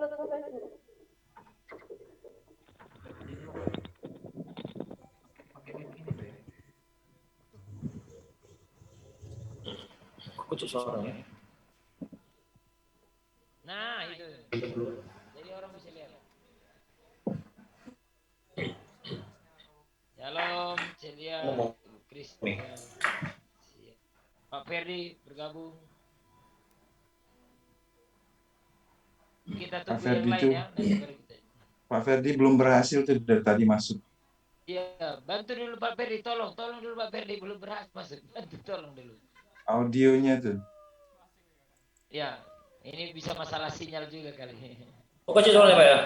Kok suaranya? Nah itu, jadi orang bisa lihat. Shalom, Celia, Kristen, Pak Ferdi bergabung. Kita tunggu yang lain ya. Pak Ferdi belum berhasil tuh dari tadi masuk. Iya, bantu dulu Pak Ferdi, tolong dulu Pak Ferdi, belum berhasil masuk, bantu tolong dulu. Audionya tuh. Ya, ini bisa masalah sinyal juga kali. Kok kecil soalnya Pak ya?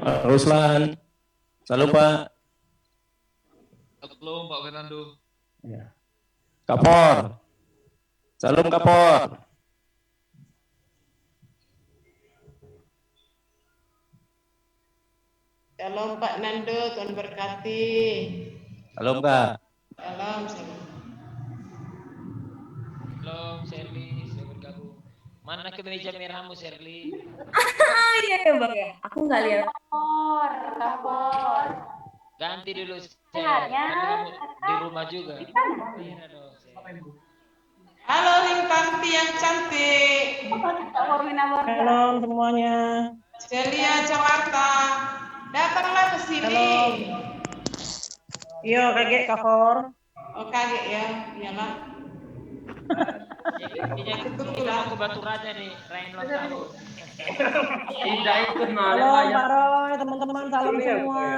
Pak Ruslan, salam Pak. Salam Pak Fernando. Ya. Kapor, salam Kapor. Shalom Pak Nando, Tuhan berkati. Salam Kak. Salam. Shalom, Sherly, sudah bergabung. Mana kemeja merahmu, Sherly? Iya Bang ya, aku nggak lihat. Kapor. Ganti dulu, karena kamu di rumah juga. Halo Rintanti yang cantik. Halo semuanya. Celia Jakarta. Datanglah ke sini. Yo kaget Kapor. Oh kaget ya, iyalah. Itu aku Batu Raja nih, Rain Lotaro. Tidak ikut Halo Pak Roy, teman-teman salam semua.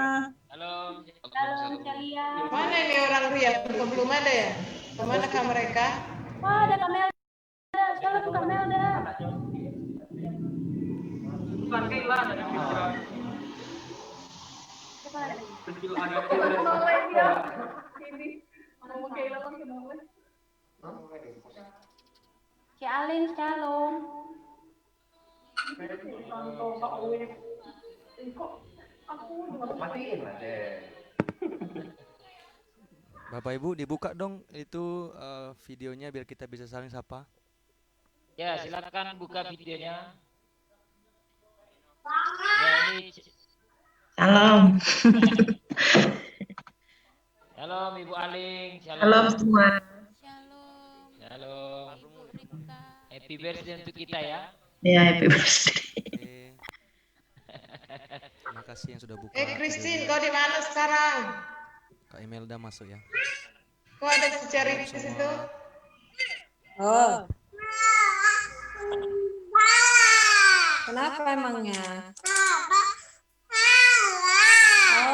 Halo. Halo Celia. Mana ini orang Riyadh? Belum ada ya? Kemanakah mereka? Wah, ada Kamelda. Shalom Kamelda. bukan Kayla ada yang Ci Alin, shalom. Bapak Ibu dibuka dong itu videonya biar kita bisa saling sapa. Ya silakan buka videonya. Ya ini. Salam. Shalom Ibu Aling. Salam semua. Shalom. Happy birthday untuk kita ya. Ya, happy birthday. Terima kasih yang sudah buka. Christine, kau di mana sekarang? Kak Imelda masuk ya. Kau ada cari di situ? Oh. Kenapa emangnya?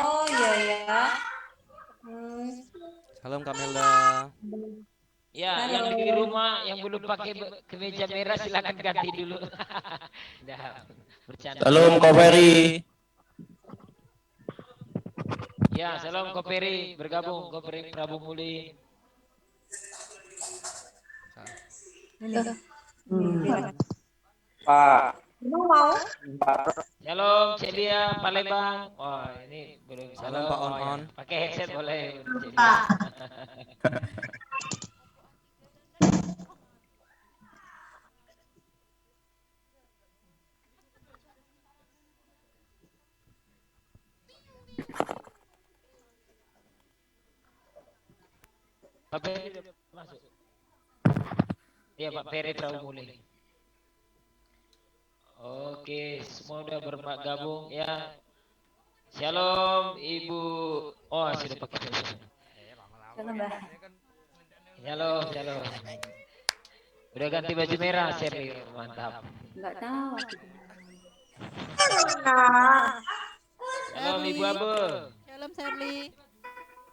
Oh iya ya. Salam Kak Melda. Ya, yang di rumah yang belum pakai kemeja merah silakan ganti dulu. Dah, bercanda. Salam Koperi. Ya, salam Koperi bergabung Koperi Prabu Muli. Pak. Mau? Shalom Celia Palembang. Wah, ini belum Salam Pak On. Pakai headset boleh. Pak Peri masuk. Iya Pak Peri Prabu Muli. Oke, semua udah bergabung ya. Shalom Ibu. Oh, sudah pakai headset. Shalom Mbak. Shalom, shalom. Udah ganti baju merah, Sherly. Mantap. Enggak tahu. Shalom Ibu Abu. Shalom Sherly.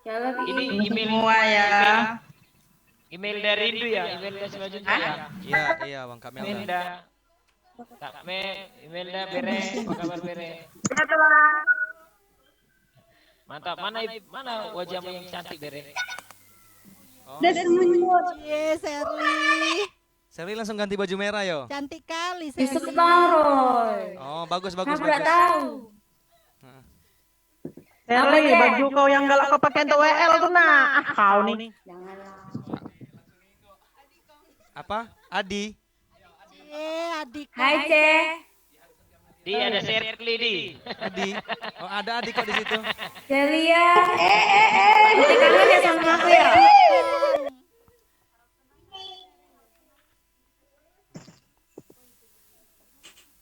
Shalom Ini email Semua ya. Email dari Rindu ya, email dari selanjutnya ya. Iya, iya Bang Kak Melda. Imelda. Kak Imelda Bere, apa kabar Bere? Mantap, mana wajahmu yang cantik Bere? Oh. Yes, Sherly. Sherly langsung ganti baju merah yo. Cantik kali Bisa Sherly. Roy. Oh, bagus. Enggak tahu. Sherly, baju kau yang galak kau pakai untuk WL tuh nak. Kau nih. Janganlah. Apa? Adi. Adik. Hai, Ce. Di ada Serli di. Adi. Oh, ada Adi kok di situ. Celia. Cici kangen ya sama aku ya?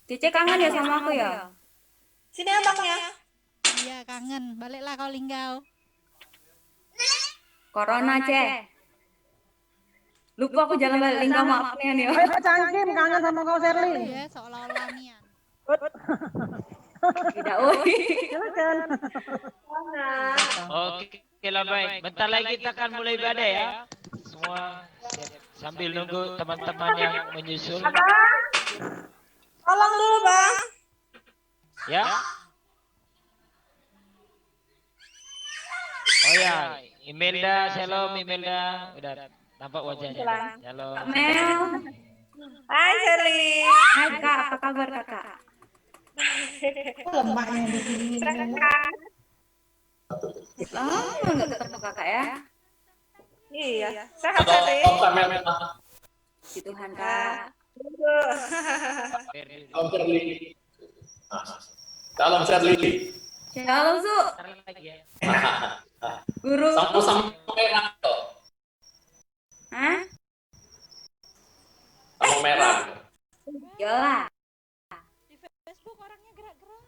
Cici kangen ya sama aku ya? Sini abangnya. Iya kangen. Baliklah kau linggau. Corona, Ce. Lupa aku jalan balik linggau, maaf nih ya. Cangkim kangen sama kau Serli. Iya seolah-olah nian. Tidak, oi. Oke lah baik. Bentar lagi kita akan mulai ibadah ya. Semua sambil nunggu teman-teman yang menyusul. Tolong dulu, Bang. Ya. Oh ya, Imelda, shalom Imelda. Udah nampak wajahnya. Shalom. Mel. Hai, Serli. Hai, Kak. Apa kabar, Kakak? Lemaknya di sini. Lama nggak ketemu Kakak ya? Iya. Sehat Serli. Puji Tuhan, Kak. Salam Sherly. Salam Sherly. Shalom, Su. Bentar lagi ya. Guru. Sama-sama merah toh. Hah? Sama merah. Yolah. Di Facebook orangnya gerak-gerak.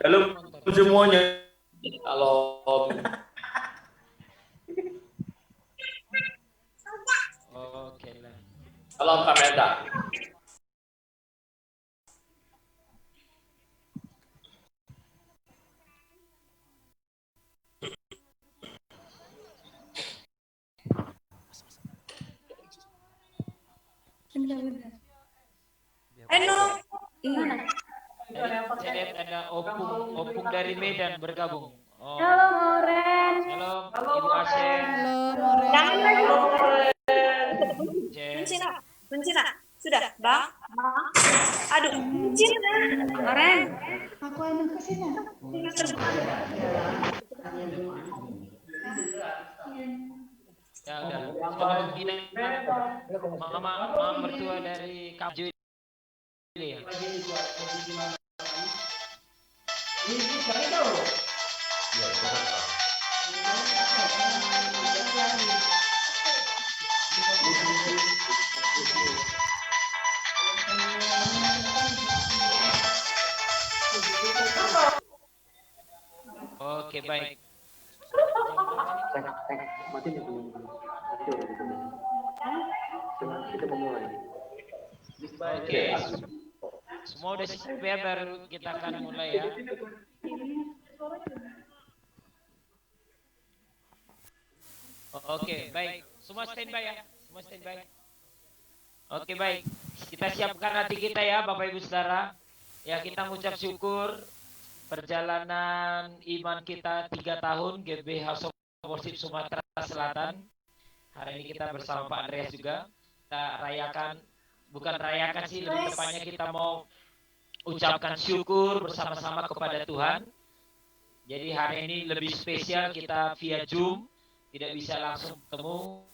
Halo semuanya. Halo. Oke lah. Salam Kamenda. Eno. Gimana? Saya lihat ada opung dari Medan bergabung. Oh. Halo, Moren. Shalom Ibu Asep. Halo More. Jangan lagi. Cek. Mencina. Sudah, Bang. Aduh, mencina. Moren. Aku emang kesini. Ya udah. Shalom Ina. Mama mertua dari Kak Juli ya. Oke baik. Oke. Semua udah siap ya, baru kita akan mulai ya. Oke, baik. Semua standby ya. Semua standby. Oke, baik. Kita siapkan hati kita ya, Bapak Ibu Saudara. Ya, kita mengucap syukur perjalanan iman kita 3 tahun GB House of Worship Sumatera Selatan. Hari ini kita bersama Pak Andreas juga. Kita rayakan, bukan rayakan sih, lebih tepatnya kita mau ucapkan syukur bersama-sama kepada Tuhan. Jadi hari ini lebih spesial, kita via Zoom, tidak bisa langsung ketemu.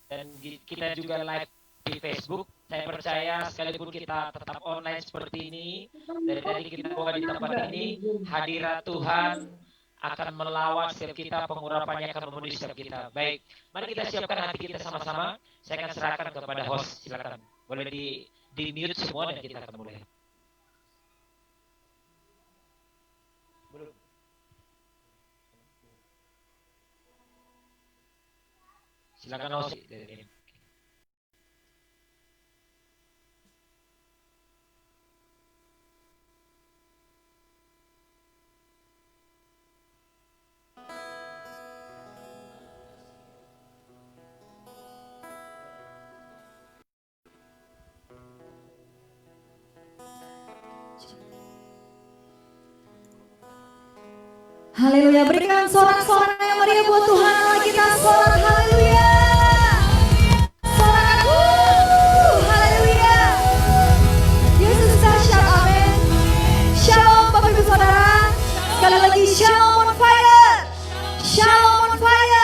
Dan kita juga live di Facebook. Saya percaya sekalipun kita tetap online seperti ini, dari tadi kita bawa di tempat ini, hadirat Tuhan akan melawat setiap kita, pengurapannya akan memenuhi setiap kita. Baik, mari kita siapkan hati kita sama-sama. Saya akan serahkan kepada host, silakan. Boleh di mute semua dan kita akan mulai. Belum. Silakan host. Haleluya, berikan sorak-sorak yang meriah buat Tuhan Allah kita. Sorak haleluya. Sorak haleluya. Yesus dahsyat, amin. Shalom Bapak Ibu Saudara. Sekali lagi shalom on fire. Shalom on fire.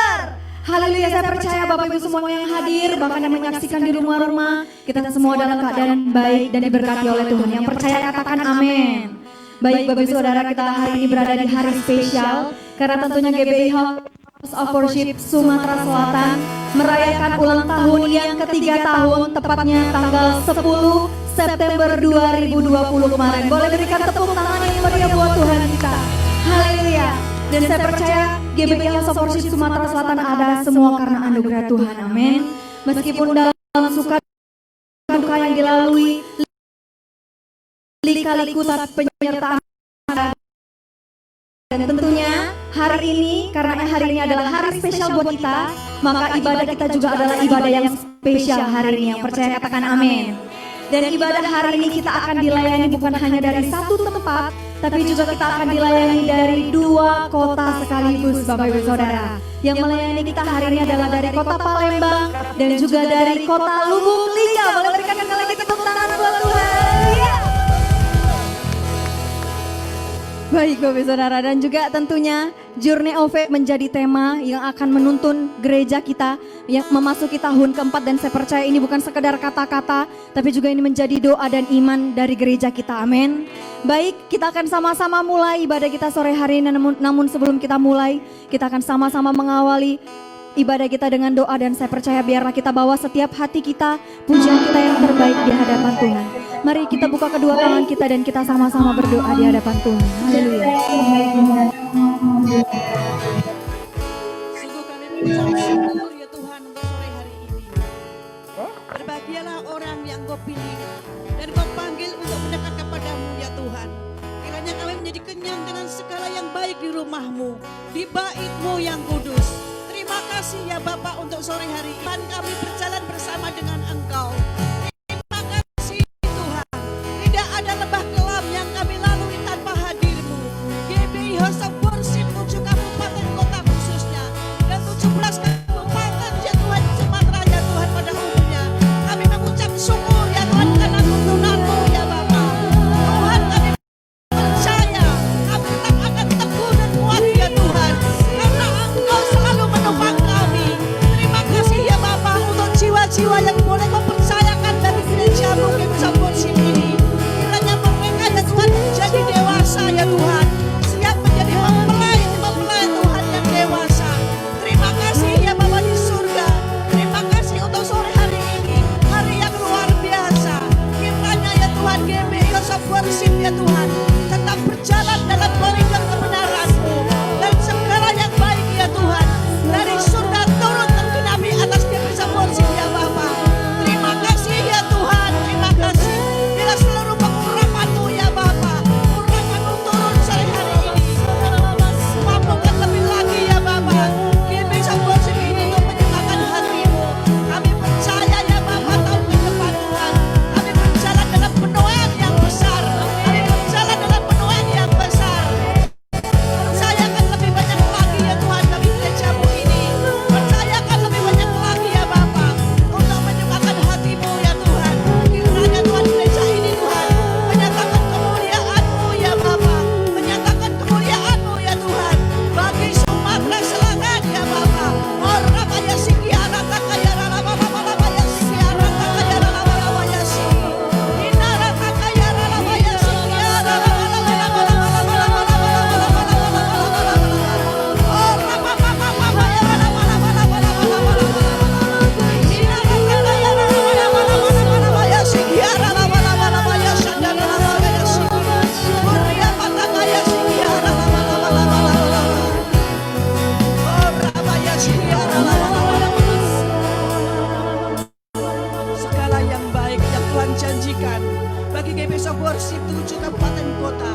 saya percaya Bapak Ibu semua yang hadir, bahkan yang menyaksikan di rumah-rumah, kita semua dalam keadaan baik dan diberkati oleh Tuhan. Yang percaya katakan amin. Baik Bapak Ibu Saudara, kita hari ini berada di hari spesial, karena tentunya GBI House of Worship Sumatera Selatan merayakan ulang tahun yang ketiga tahun, tepatnya tanggal 10 September 2020 kemarin. Boleh berikan tepuk tangan yang meriah buat Tuhan kita. Haleluya. Dan saya percaya GBI House of Worship Sumatera Selatan ada semua karena anugerah Tuhan. Amin. Meskipun dalam suka duka yang dilalui, lika-liku tapi penyertaan, dan tentunya hari ini, karena hari ini adalah hari spesial buat kita, maka ibadah kita juga adalah ibadah yang spesial hari ini. Yang percaya katakan amin. Dan ibadah hari ini kita akan dilayani bukan hanya dari satu tempat, tapi juga kita akan dilayani dari 2 kota sekaligus Bapak Ibu Saudara. Yang melayani kita hari ini adalah dari kota Palembang dan juga dari kota Lubuk Linggau. Boleh berikan sekali lagi tepuk tangan buat Tuhan. Ya. Baik Bapak Ibu Saudara, dan juga tentunya Journey of Faith menjadi tema yang akan menuntun gereja kita yang memasuki tahun keempat, dan saya percaya ini bukan sekedar kata-kata, tapi juga ini menjadi doa dan iman dari gereja kita. Amin. Baik, kita akan sama-sama mulai ibadah kita sore hari ini, namun sebelum kita mulai, kita akan sama-sama mengawali ibadah kita dengan doa, dan saya percaya biarlah kita bawa setiap hati kita, pujian kita yang terbaik di hadapan Tuhan. Mari kita buka kedua tangan kita dan kita sama-sama berdoa di hadapan Tuhan. Haleluya. Sungguh kami mengucap syukur ya Tuhan untuk sore hari ini. Berbahagialah orang yang Kau pilih dan Kau panggil untuk mendekat kepadamu ya Tuhan. Kiranya kami menjadi kenyang dengan segala yang baik di rumah-Mu, di bait-Mu yang kudus. Terima kasih ya Bapak untuk sore hari ini. Kami berjalan bersama dengan Engkau. Terima kasih Tuhan. Tidak ada lembah kelam yang kami lalui tanpa hadir-Mu. GBI House of Worship 7 kabupaten kota khususnya dan 17 kabupaten ya Tuhan Sumatera ya Tuhan pada umumnya. Kami mengucap syukur ya Tuhan karena tuntunan-Mu ya Bapak. Tuhan kami percaya kami tetap akan teguh dan kuat ya Tuhan. Karena Engkau selalu menopang kami. Terima kasih ya Bapak untuk jiwa-jiwa yang boleh Kau percayakan dari gereja-Mu GBI House of Worship ini. Kiranya mereka ya Tuhan menjadi dewasa ya Tuhan. Siap menjadi mempelai Tuhan yang dewasa. Terima kasih ya Bapak di surga. Terima kasih untuk sore hari ini. Hari yang luar biasa. Kiranya ya Tuhan GBI House of Worship ya Tuhan tetap berjalan dalam koridor kebenaran-Mu. Dan segala yang baik ya Tuhan dari surga turun tergenapi atas GBI House of Worship ya Bapak. Terima kasih ya Tuhan. Terima kasih. Bila seluruh pengurapan-Mu ya Bapak. Urapan-Mu turun sore hari ini. Mampukan lebih lagi ya Bapak. GBI House of Worship ini untuk menyenangkan hati-Mu. Kami percaya ya Bapak tahun ke depan Tuhan. Kami berjalan dalam penuhan yang besar. Kami berjalan dalam penuhan yang besar. Percayakan lebih banyak lagi ya Tuhan bagi gereja-Mu ini. Percayakan lebih banyak lagi ya Bapak untuk menyukakan hati-Mu ya Tuhan. Kiranya Tuhan gereja ini Tuhan menyatakan kemuliaan-Mu ya Bapak. Menyatakan kemuliaan-Mu ya Tuhan bagi Sumatera Selatan ya Bapak. Orang kaya sikiara takaya lama ya sikiara takaya lama ya si. Inara takaya lama ya sikiara segala yang baik yang Tuhan janjikan bagi GBI House of Worship 7 kabupaten kota.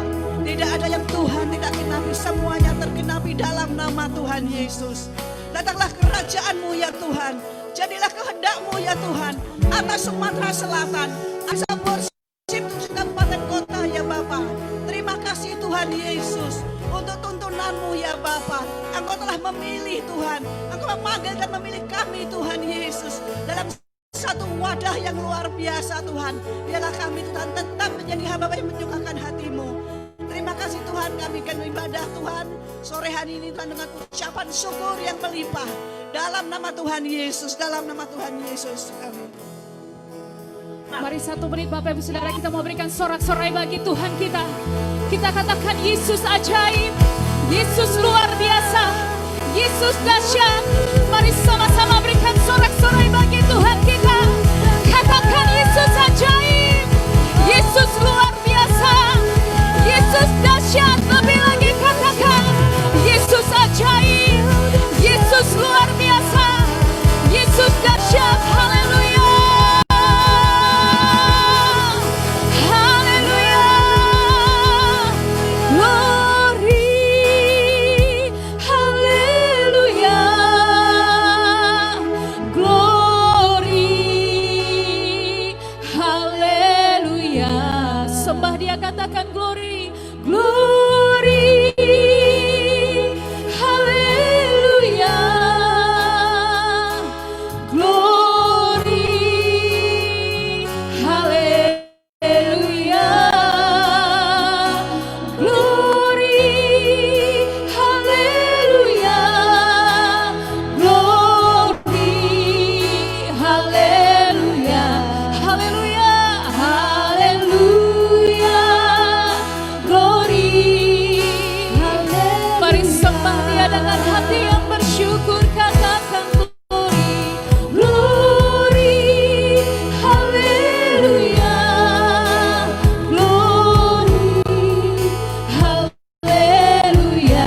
Tidak ada yang Tuhan tidak genapi, semuanya tergenapi dalam nama Tuhan Yesus. Datanglah kerajaan-Mu ya Tuhan. Jadilah kehendak-Mu ya Tuhan atas Sumatera Selatan. House of Worship 7 kabupaten kota ya Bapak. Terima kasih Tuhan Yesus untuk tuntunan-Mu ya Bapak. Engkau telah memilih Tuhan. Engkau memanggil dan memilih kami Tuhan Yesus dalam satu wadah yang luar biasa Tuhan. Biarlah kami Tuhan tetap menjadi hamba yang menyukakan hati-Mu. Terima kasih Tuhan, kami akan ibadah Tuhan sore hari ini Tuhan dengan ucapan syukur yang melimpah. Dalam nama Tuhan Yesus, dalam nama Tuhan Yesus. Amin. Mari 1 menit Bapak Ibu Saudara, kita mau berikan sorak-sorai bagi Tuhan kita. Kita katakan Yesus ajaib, Yesus luar biasa, Yesus dahsyat. Mari sama-sama berikan sorak-sorai bagi Tuhan kita. Katakan Yesus ajaib, Yesus luar biasa, Yesus dahsyat. Lebih lagi katakan Yesus ajaib, Yesus luar biasa, Yesus dahsyat. Haleluya. Katakan glory, glory, haleluya, glory, haleluya, glory, haleluya, glory, haleluya, haleluya, haleluya. Mari sembah Dia dengan hati yang bersyukur. Katakan glory, glory, haleluya, glory, haleluya,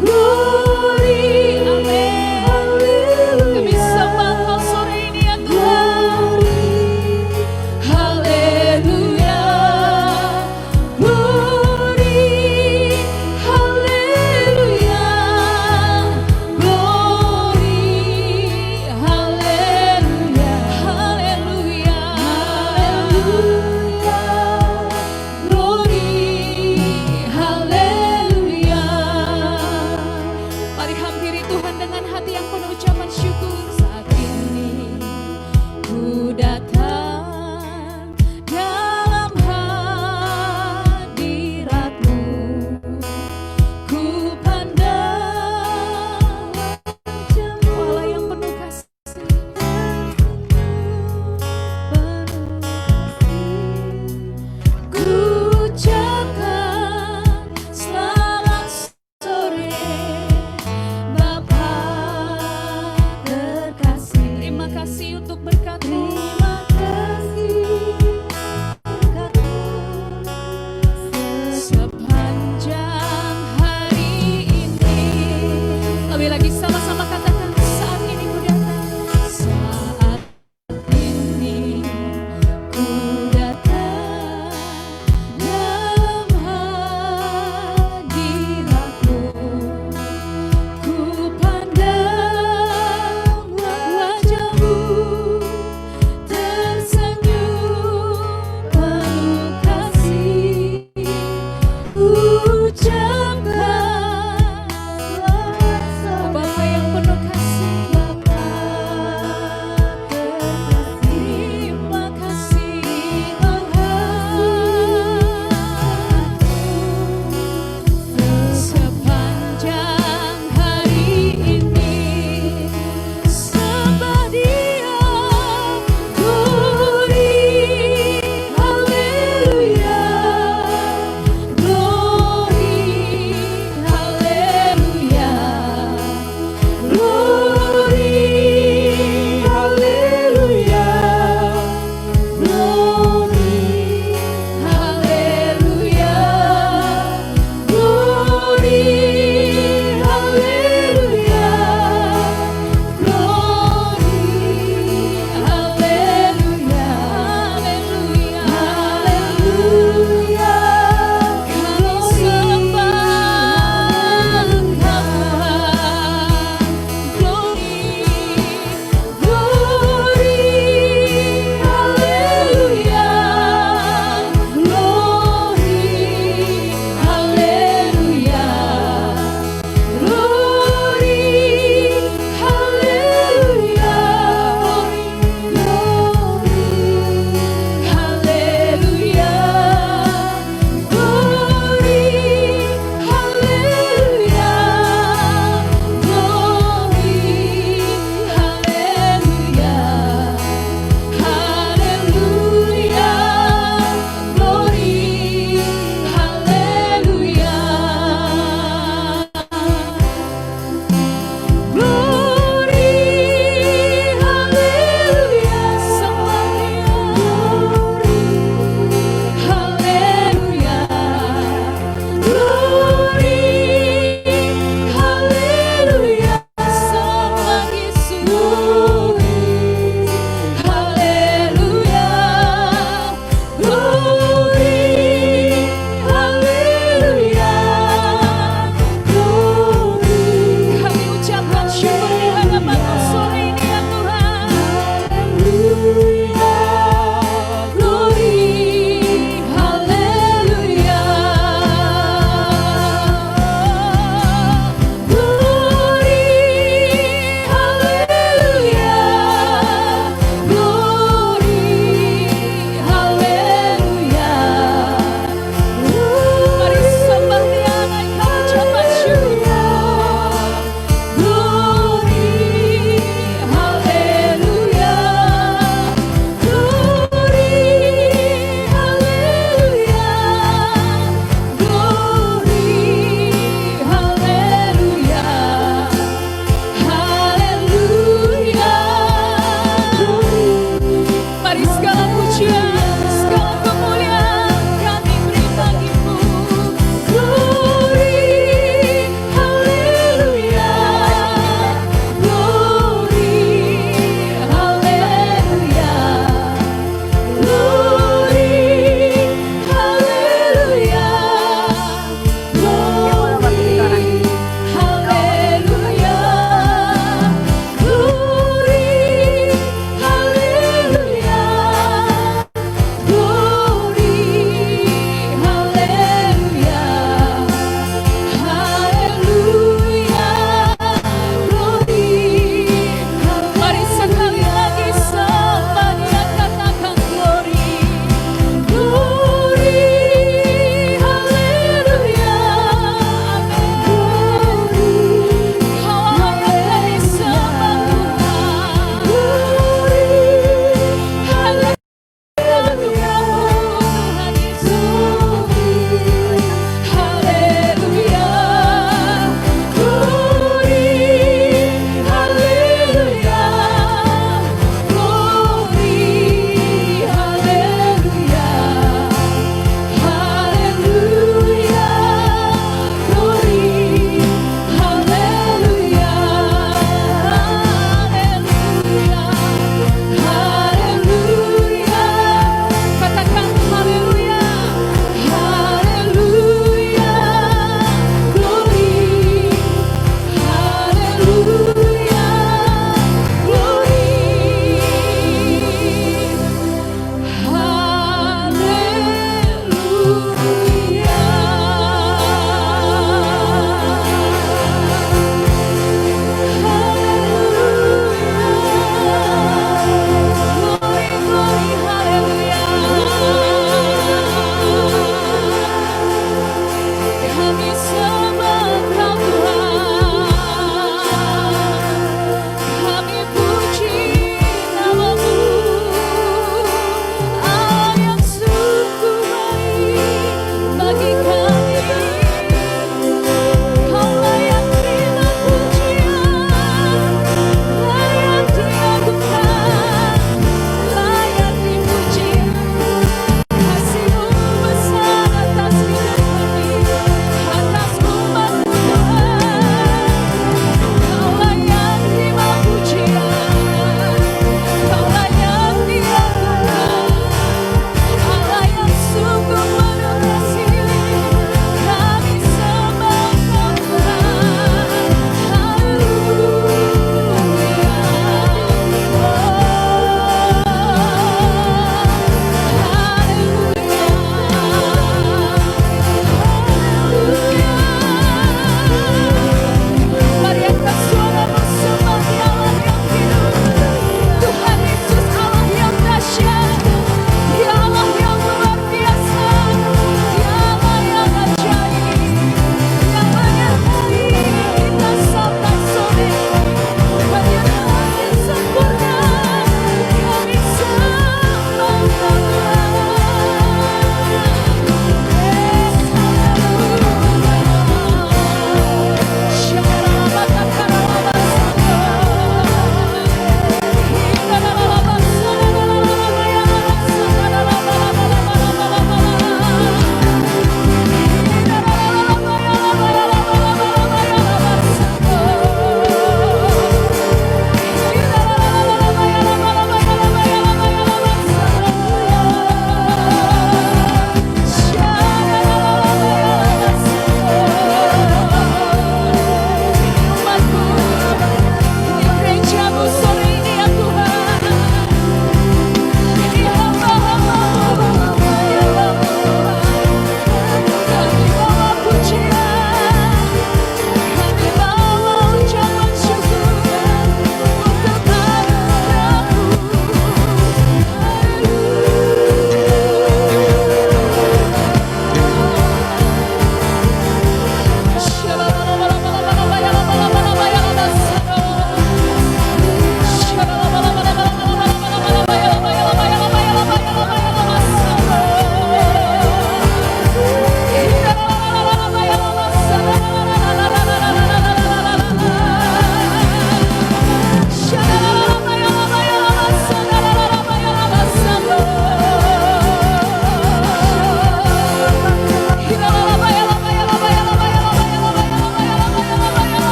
glory, amin. Kami sembah Kau sore ini ya Tuhan. Haleluya.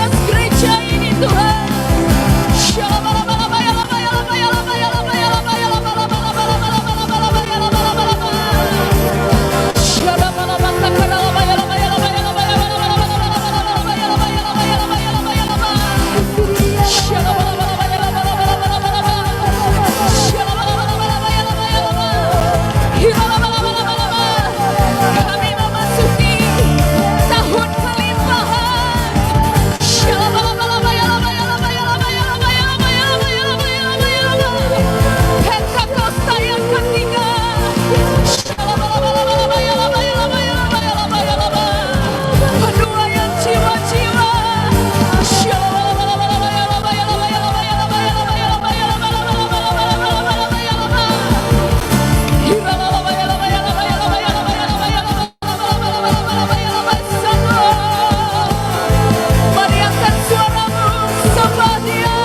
atas gereja ini Tuhan. Kami memasuki tahun Pentakosta yang ketiga. Penuaian jiwa-jiwa. Mari angkat suaramu, sembah Dia.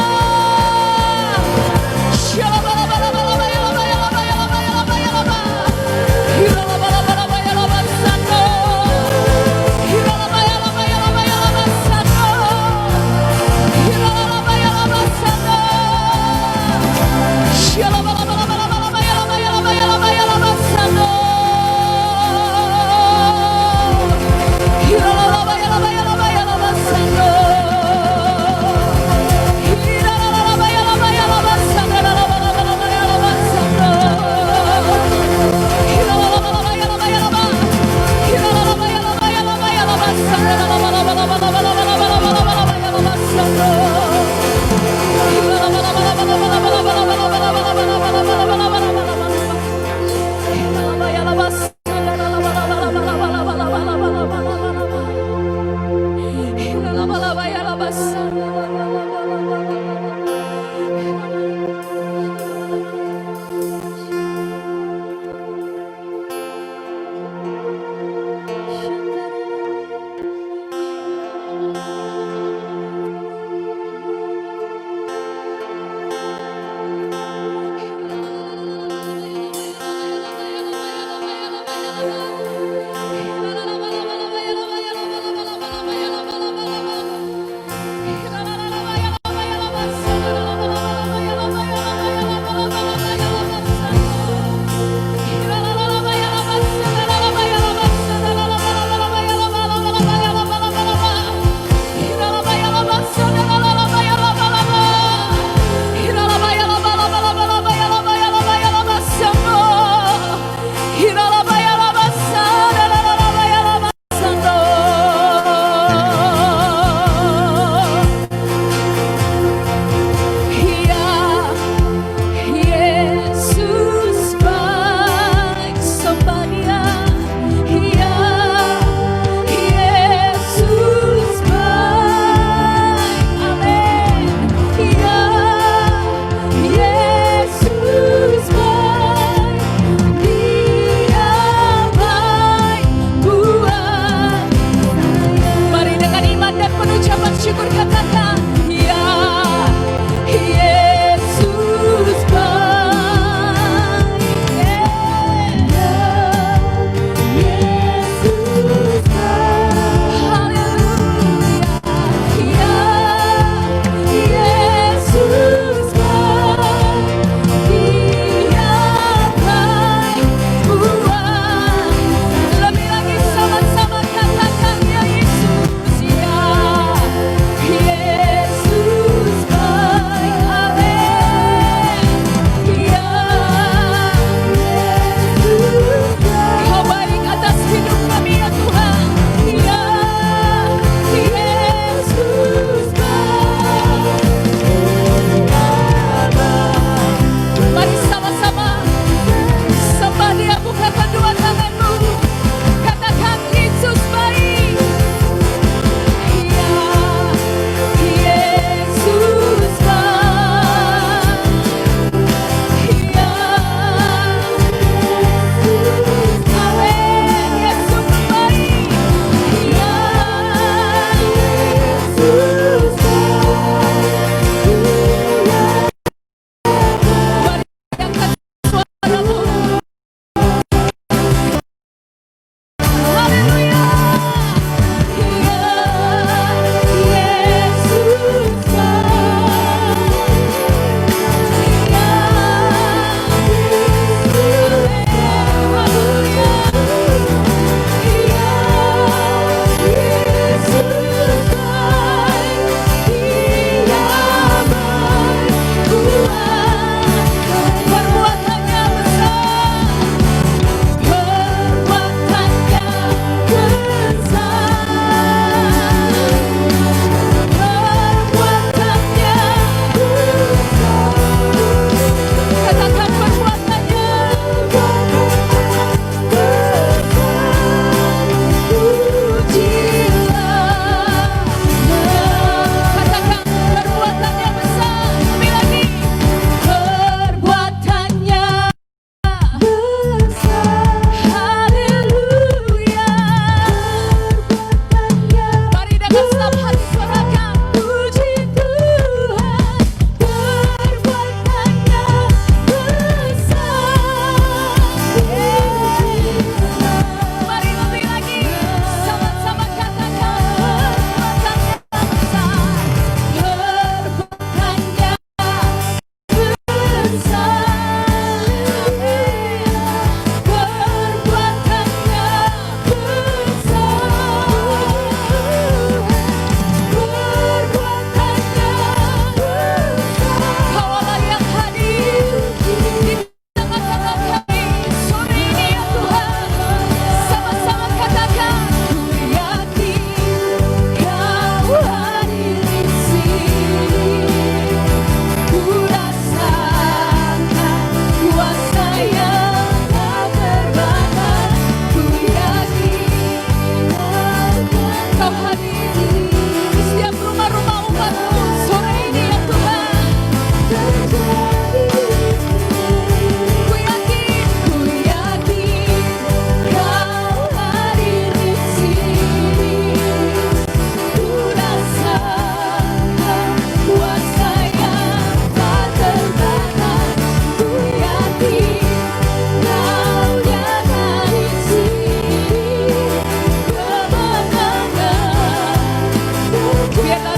Yeah.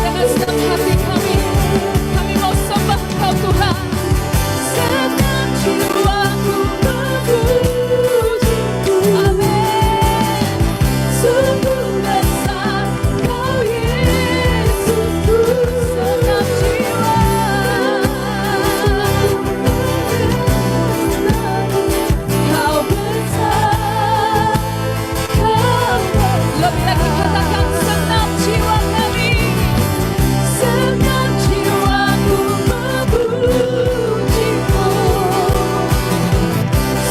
dengan senang hati kami mau sembah Engkau Tuhan. Segenap jiwaku memuji-Mu. Amin. Sungguh besar Kau Yesusku. Segenap jiwa Kau besar, lebih lagi katakan senang jiwa kami, senang jiwaku memuji-Mu.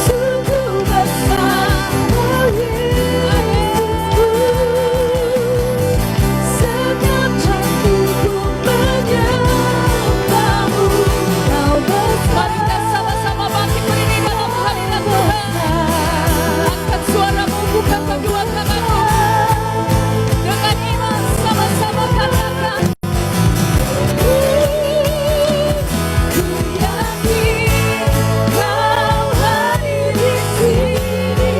Sungguh besar Kau Yesusku, segenap jantungku menyembah-Mu. Kau besar. Mari kita sama-sama bangkit berdiri dalam hadirat Tuhan. Angkat suaramu, buka kedua tanganmu. Dengan iman sama-sama katakan, ku yakin Kau hadir di sini.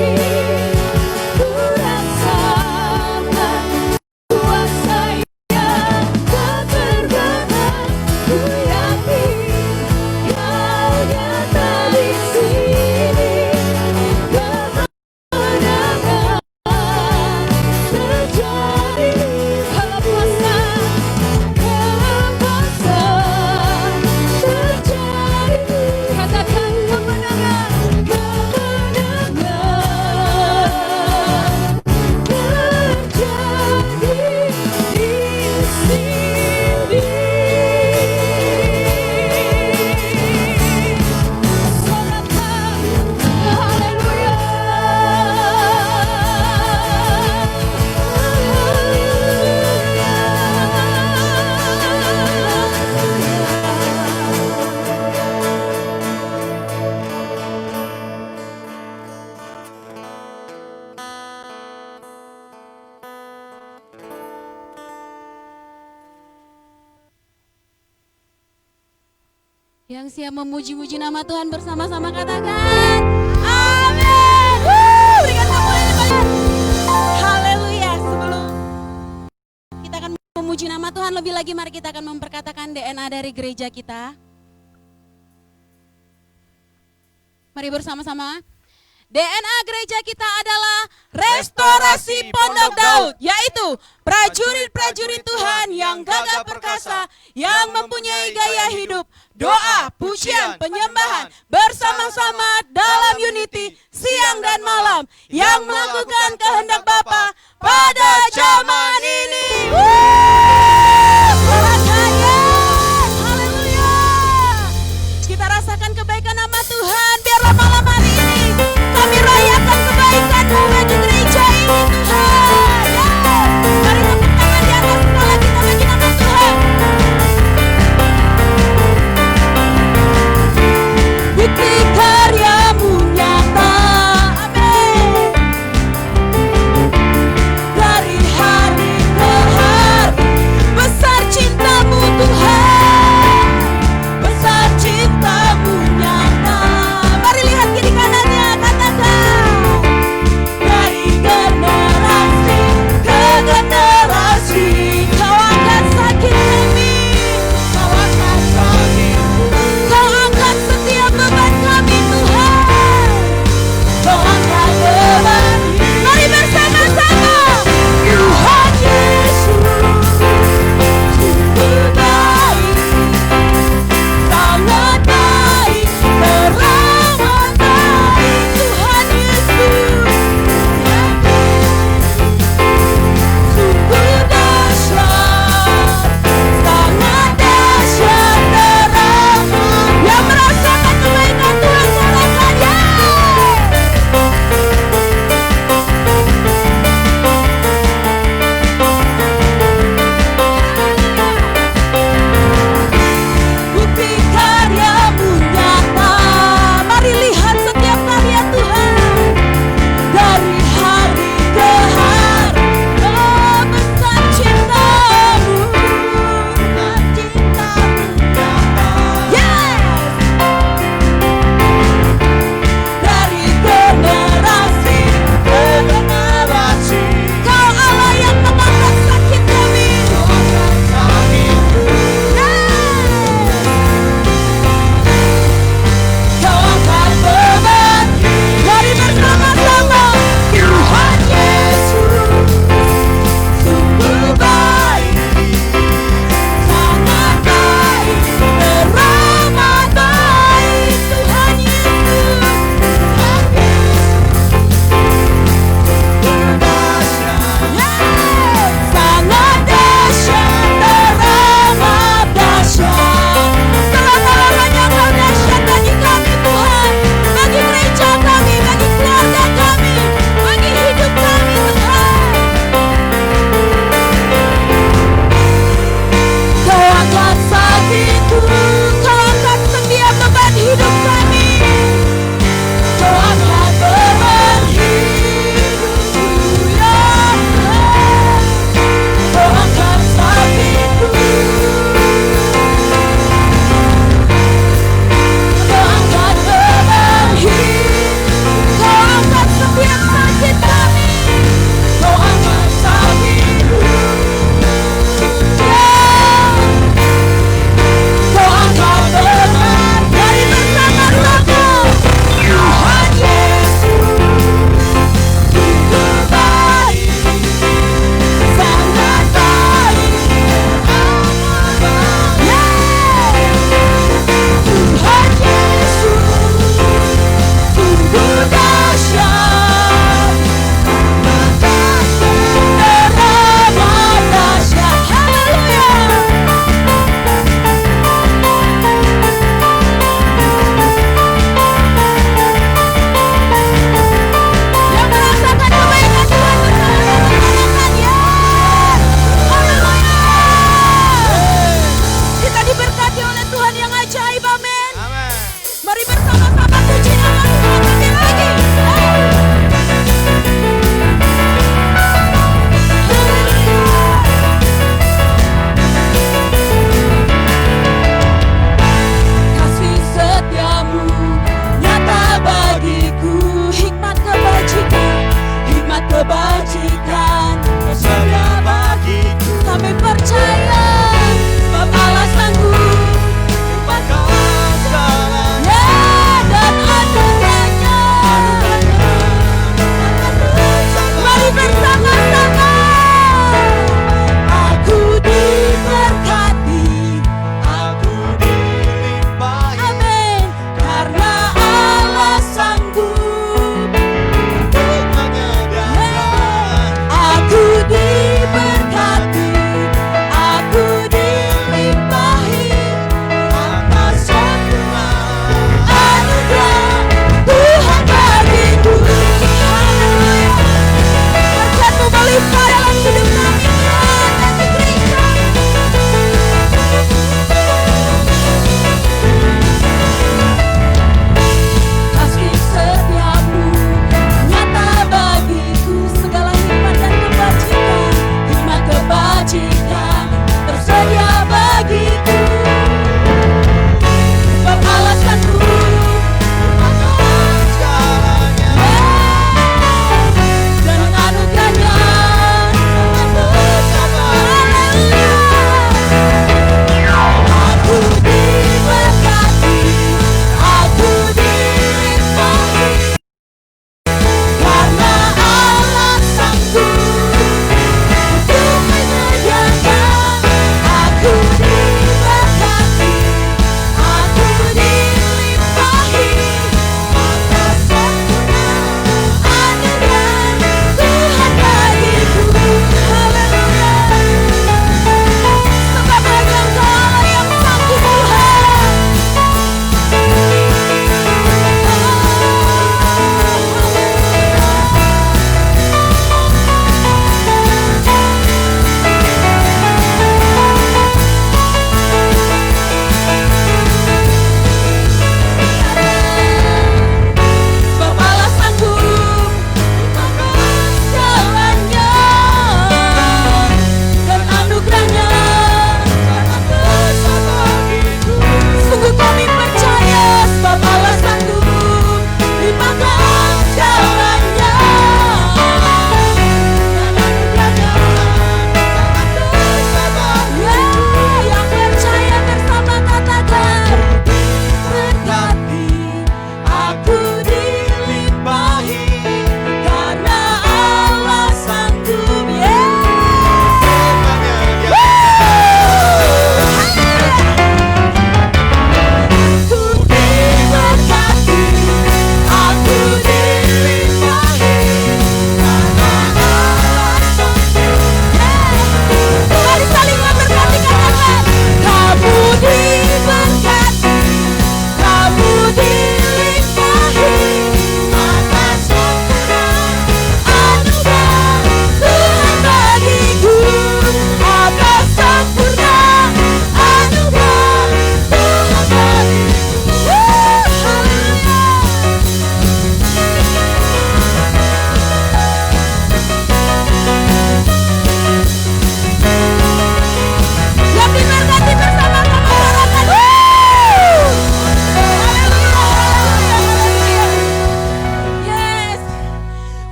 Ku rasakan kuasa yang tak terbatas. Ku yakin Kau nyata di sini. Kemenangan terjadi. Halapuasan terjadi. Katakan kemenangan terjadi di sini. Sorakan haleluya. Yang siap memuji-muji nama Tuhan bersama-sama katakan amin. Berikan kemuliaan kalian. Haleluya. Sebelum kita akan memuji nama Tuhan lebih lagi, mari kita akan memperkatakan DNA dari gereja kita. Mari bersama-sama. DNA gereja kita adalah Restorasi Pondok Daud, yaitu prajurit-prajurit Tuhan yang gagah perkasa, yang mempunyai gaya hidup, doa, pujian, penyembahan, bersama-sama dalam unity, siang dan malam, yang melakukan kehendak Bapa pada zaman ini. Selamat hayat, haleluya. Kita rasakan kebaikan nama Tuhan, biarlah malam hari ini kami rayakan kebaikan-Mu bagi gereja ini, Tuhan. Ya. Mari tepuk tangan di atas kepala kita bagi nama Tuhan. Bukti karya-Mu nyata, amin. Dari hari ke hari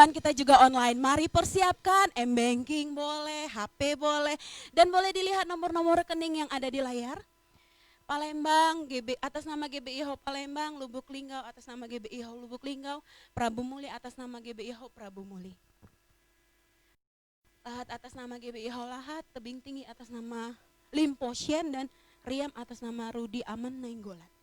Tuhan, kita juga online. Mari persiapkan, M-Banking boleh, HP boleh, dan boleh dilihat nomor-nomor rekening yang ada di layar. Palembang, atas nama GBI Hope Palembang, Lubuk Linggau atas nama GBI Hope Lubuk Linggau, Prabu Muli atas nama GBI Hope Prabu Muli. Lahat atas nama GBI Hope Lahat, Tebing Tinggi atas nama Limpo Sien, dan Riam atas nama Rudi Aman Nainggolan.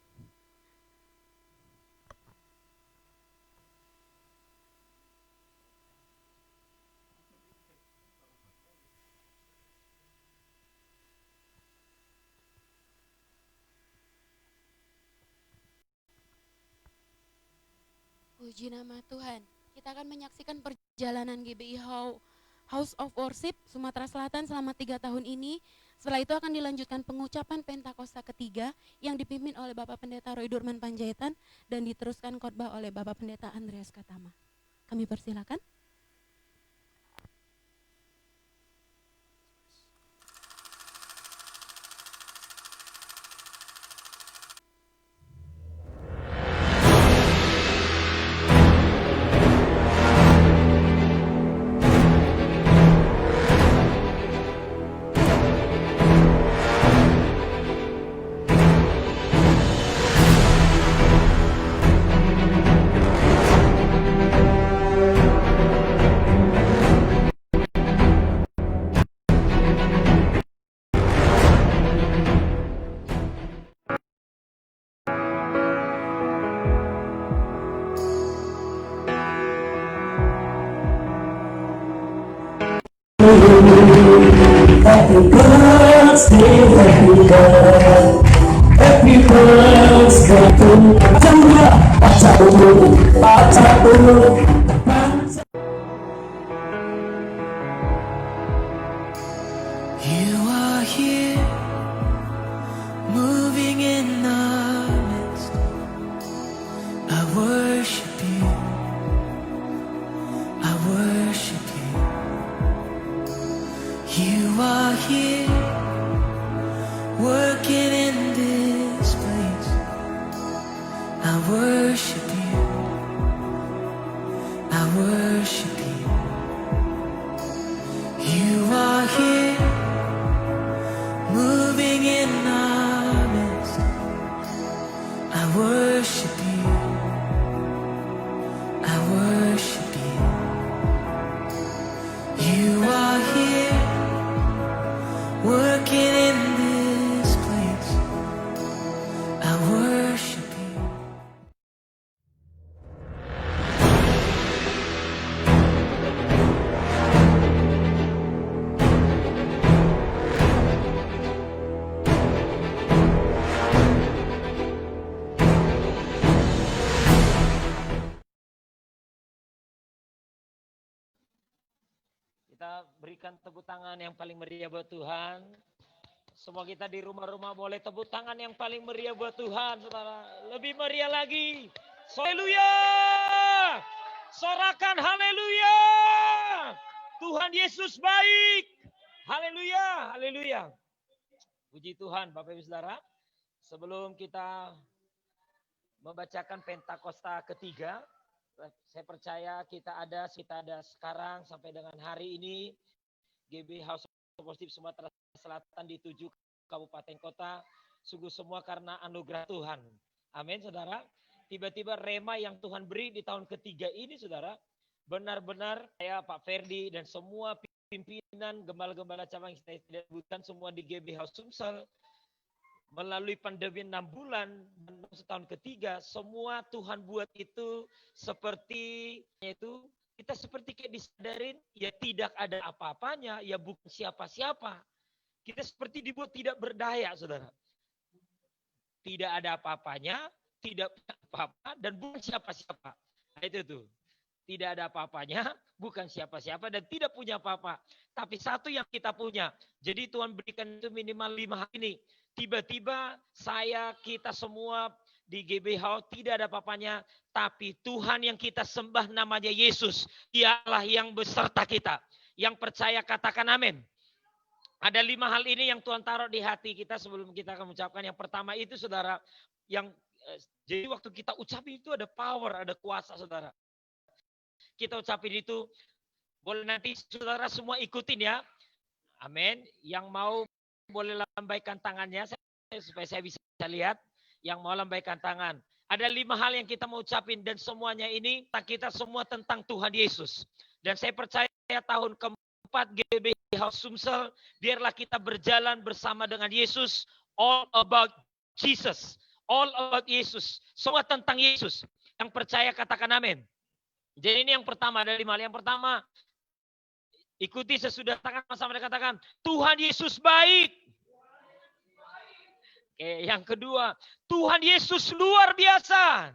Puji nama Tuhan. Kita akan menyaksikan perjalanan GBI House of Worship Sumatera Selatan selama 3 tahun ini. Setelah itu akan dilanjutkan pengucapan Pentakosta ketiga yang dipimpin oleh Bapak Pendeta Roy Durman Panjaitan dan diteruskan khotbah oleh Bapak Pendeta Andreas Katama. Kami persilakan. Happy birthday, happy birthday, happy birthday to Pacamu. You are here, moving in our midst. I worship you, I worship you. You are here, working in this place. I worship you, I worship you. You are here, moving in our midst. I worship you, I worship you. You are here, working in this place. I worship you. Kita berikan tepuk tangan yang paling meriah buat Tuhan. Semua kita di rumah-rumah boleh tepuk tangan yang paling meriah buat Tuhan, saudara. Lebih meriah lagi. Haleluya! Sorakan haleluya! Tuhan Yesus baik. Haleluya, haleluya. Puji Tuhan, Bapak Ibu Saudara. Sebelum kita membacakan Pentakosta ketiga, saya percaya kita ada sekarang sampai dengan hari ini GB House of Worship Sumatera Selatan di 7 kabupaten kota, sungguh semua karena anugerah Tuhan. Amin, saudara. Tiba-tiba rema yang Tuhan beri di tahun ketiga ini, saudara, benar-benar saya, Pak Ferdi, dan semua pimpinan gembala-gembala cabang yang saya tidak sebutkan semua di GB House Sumsel, melalui pandemi 6 bulan dan setahun ketiga, semua Tuhan buat itu seperti itu, kita seperti kayak disadarin, ya tidak ada apa-apanya, ya bukan siapa-siapa. Kita seperti dibuat tidak berdaya, saudara. Tidak ada apa-apanya, tidak apa-apa, dan bukan siapa-siapa. Nah, itu tuh. Tidak ada apa-apanya, bukan siapa-siapa, dan tidak punya apa-apa. Tapi satu yang kita punya. Jadi Tuhan berikan itu minimal 5 hal ini. Tiba-tiba kita semua di GB House tidak ada apa-apanya, tapi Tuhan yang kita sembah namanya Yesus, Dialah yang beserta kita. Yang percaya katakan amin. Ada 5 hal ini yang Tuhan taruh di hati kita sebelum kita akan mengucapkan. Yang pertama itu, saudara, jadi waktu kita ucapin itu ada power, ada kuasa, saudara. kita ucapin itu. Boleh nanti saudara semua ikutin ya. Amin. Yang mau boleh lambaikan tangannya supaya saya bisa lihat. Yang mau lambaikan tangan. Ada 5 hal yang kita mau ucapin dan semuanya ini kita semua tentang Tuhan Yesus. Dan saya percaya tahun keempat GBI House Sumsel, biarlah kita berjalan bersama dengan Yesus. All about Jesus. All about Yesus. Semua tentang Yesus. Yang percaya katakan amin. Jadi ini yang pertama, ada 5 hal. Yang pertama, ikuti sesudah tangan sama-sama katakan, Tuhan Yesus baik. Oke, yang kedua, Tuhan Yesus luar biasa.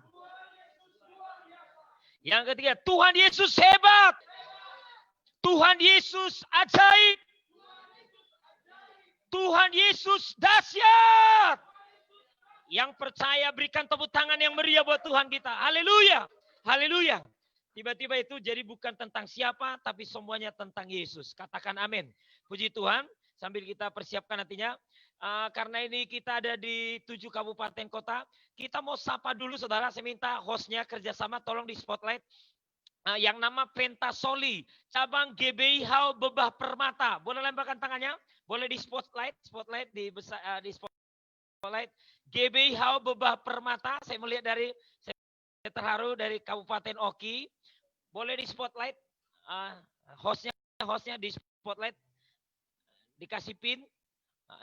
Yang ketiga, Tuhan Yesus hebat. Tuhan Yesus ajaib. Tuhan Yesus dahsyat. Yang percaya berikan tepuk tangan yang meriah buat Tuhan kita. Haleluya. Haleluya. Tiba-tiba itu jadi bukan tentang siapa, tapi semuanya tentang Yesus. Katakan amin. Puji Tuhan. Sambil kita persiapkan nantinya. Karena ini kita ada di 7 kabupaten kota. Kita mau sapa dulu saudara. Saya minta hostnya kerjasama tolong di spotlight. Yang nama Pentasoli. Cabang GBI Hau Bebah Permata. Boleh lemparkan tangannya? Boleh di spotlight. Spotlight di spotlight. GBI Hau Bebah Permata. Saya melihat dari, saya terharu dari Kabupaten Oki. Boleh di spotlight. Hostnya di spotlight. Dikasih pin.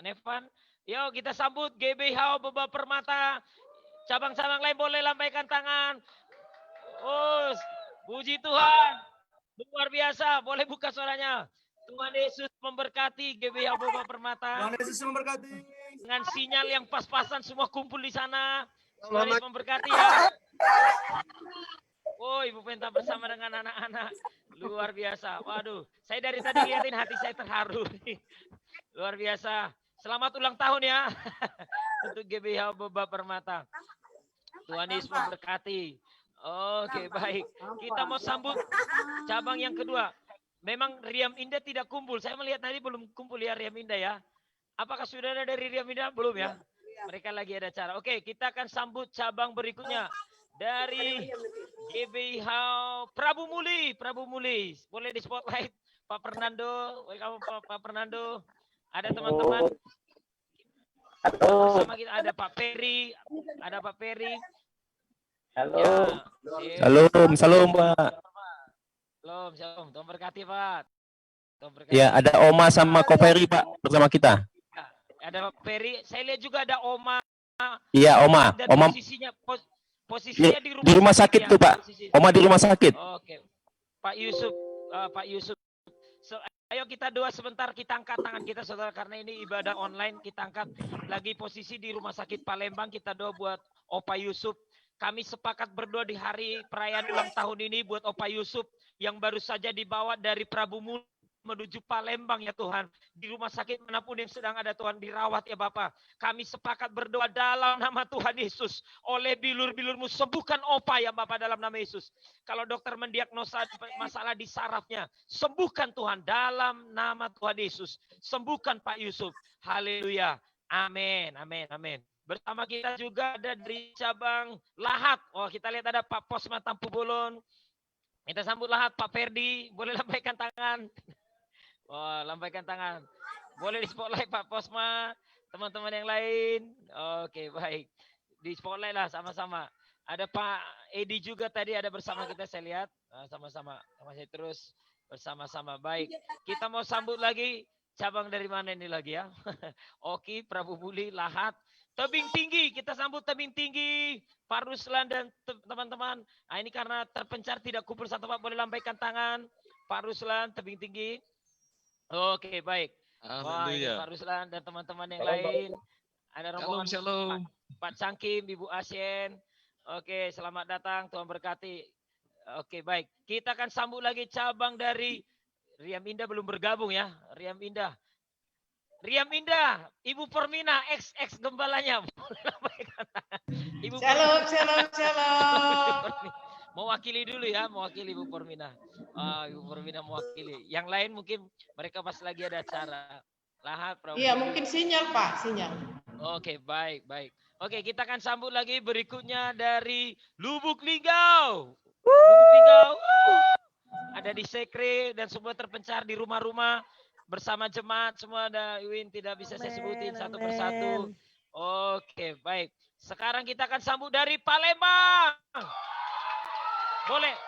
Nevan, yuk kita sambut GBI Hau Bebah Permata. Cabang-cabang lain boleh lambaikan tangan. Oh, puji Tuhan. Luar biasa, boleh buka suaranya. Tuhan Yesus memberkati GBI Hau Bebah Permata. Tuhan Yesus memberkati. Dengan sinyal yang pas-pasan semua kumpul di sana. Tuhan Yesus memberkati ya. Oh, Ibu Penta bersama dengan anak-anak. Luar biasa. Waduh, saya dari tadi lihatin hati saya terharu. Luar biasa. Selamat ulang tahun ya. Untuk GBI Hau Bebah Permata. Tuhan Yesus memberkati. Oke, baik. Kita mau sambut cabang yang kedua. Memang Riam Indah tidak kumpul. Saya melihat tadi belum kumpul ya Riam Indah ya. Apakah sudah ada dari Riam Indah? Belum ya? Mereka lagi ada acara. Oke, kita akan sambut cabang berikutnya. Dari GBI Hau Prabu Muli. Prabu Muli. Boleh di spotlight. Pak Fernando. Welcome Pak Fernando. Ada teman-teman. Bersama kita ada Pak Peri. Ada Pak Peri. Halo. Ya. Salam, salam Pak. Shalom. Tuhan berkati Pak. Tuhan berkati. Ya, ada Oma sama Ko Peri Pak bersama kita. Ada Pak Peri. Saya lihat juga ada Oma. Iya, Oma. Dan Oma posisinya di rumah sakit ya, tuh Pak. posisi. Oma di rumah sakit. Oke. Pak Yusuf. Pak Yusuf. Ayo kita doa sebentar, kita angkat tangan kita saudara karena ini ibadah online, kita angkat lagi posisi di Rumah Sakit Palembang, kita doa buat Opa Yusuf. Kami sepakat berdoa di hari perayaan ulang tahun ini buat Opa Yusuf yang baru saja dibawa dari Prabu Muli menuju Palembang ya Tuhan. Di rumah sakit manapun yang sedang ada Tuhan dirawat ya Bapak. Kami sepakat berdoa dalam nama Tuhan Yesus. Oleh bilur-bilur-Mu sembuhkan Opa ya Bapak dalam nama Yesus. Kalau dokter mendiagnosa masalah di sarafnya, sembuhkan Tuhan dalam nama Tuhan Yesus. Sembuhkan Pak Yusuf. Haleluya. Amin. Amin. Amin. Bersama kita juga ada dari cabang Lahat. Oh, kita lihat ada Pak Posma Tampu Bolon. Kita sambut Lahat Pak Ferdi. Boleh lambaikan tangan. Oh, lambaikan tangan. Boleh di spotlight Pak Posma, teman-teman yang lain. Oke, baik. Di spotlight lah sama-sama. Ada Pak Edi juga tadi ada bersama kita saya lihat. Sama-sama. Masih terus bersama-sama. Baik. Kita mau sambut lagi cabang dari mana ini lagi ya? Oki, Prabu Muli, Lahat. Tebing Tinggi, kita sambut Tebing Tinggi. Pak Ruslan dan teman-teman. Nah, ini karena terpencar tidak kumpul satu Pak, boleh lambaikan tangan. Pak Ruslan, Tebing Tinggi. Oke, baik. Wah, ini Pak Ruslan dan teman-teman yang lain. Ada rombongan Pak Cangkim, Ibu Asien. Oke, selamat datang. Tuhan berkati. Oke, baik. Kita akan sambut lagi cabang dari Riam Indah belum bergabung ya. Riam Indah. Riam Indah, Ibu Permina, ex gembalanya. Ibu Shalom. Mewakili dulu ya, mewakili Ibu Permina. Ibu Permina mewakili. Yang lain mungkin mereka pas lagi ada acara. Lahat, Iya, mungkin sinyal Pak, sinyal. Oke, baik. Oke, kita akan sambut lagi berikutnya dari Lubuk Linggau. Lubuk Linggau. ada di sekre dan semua terpencar di rumah-rumah bersama jemaat semua ada. Win tidak bisa saya sebutin satu persatu. Oke, baik. Sekarang kita akan sambut dari Palembang. Boleh.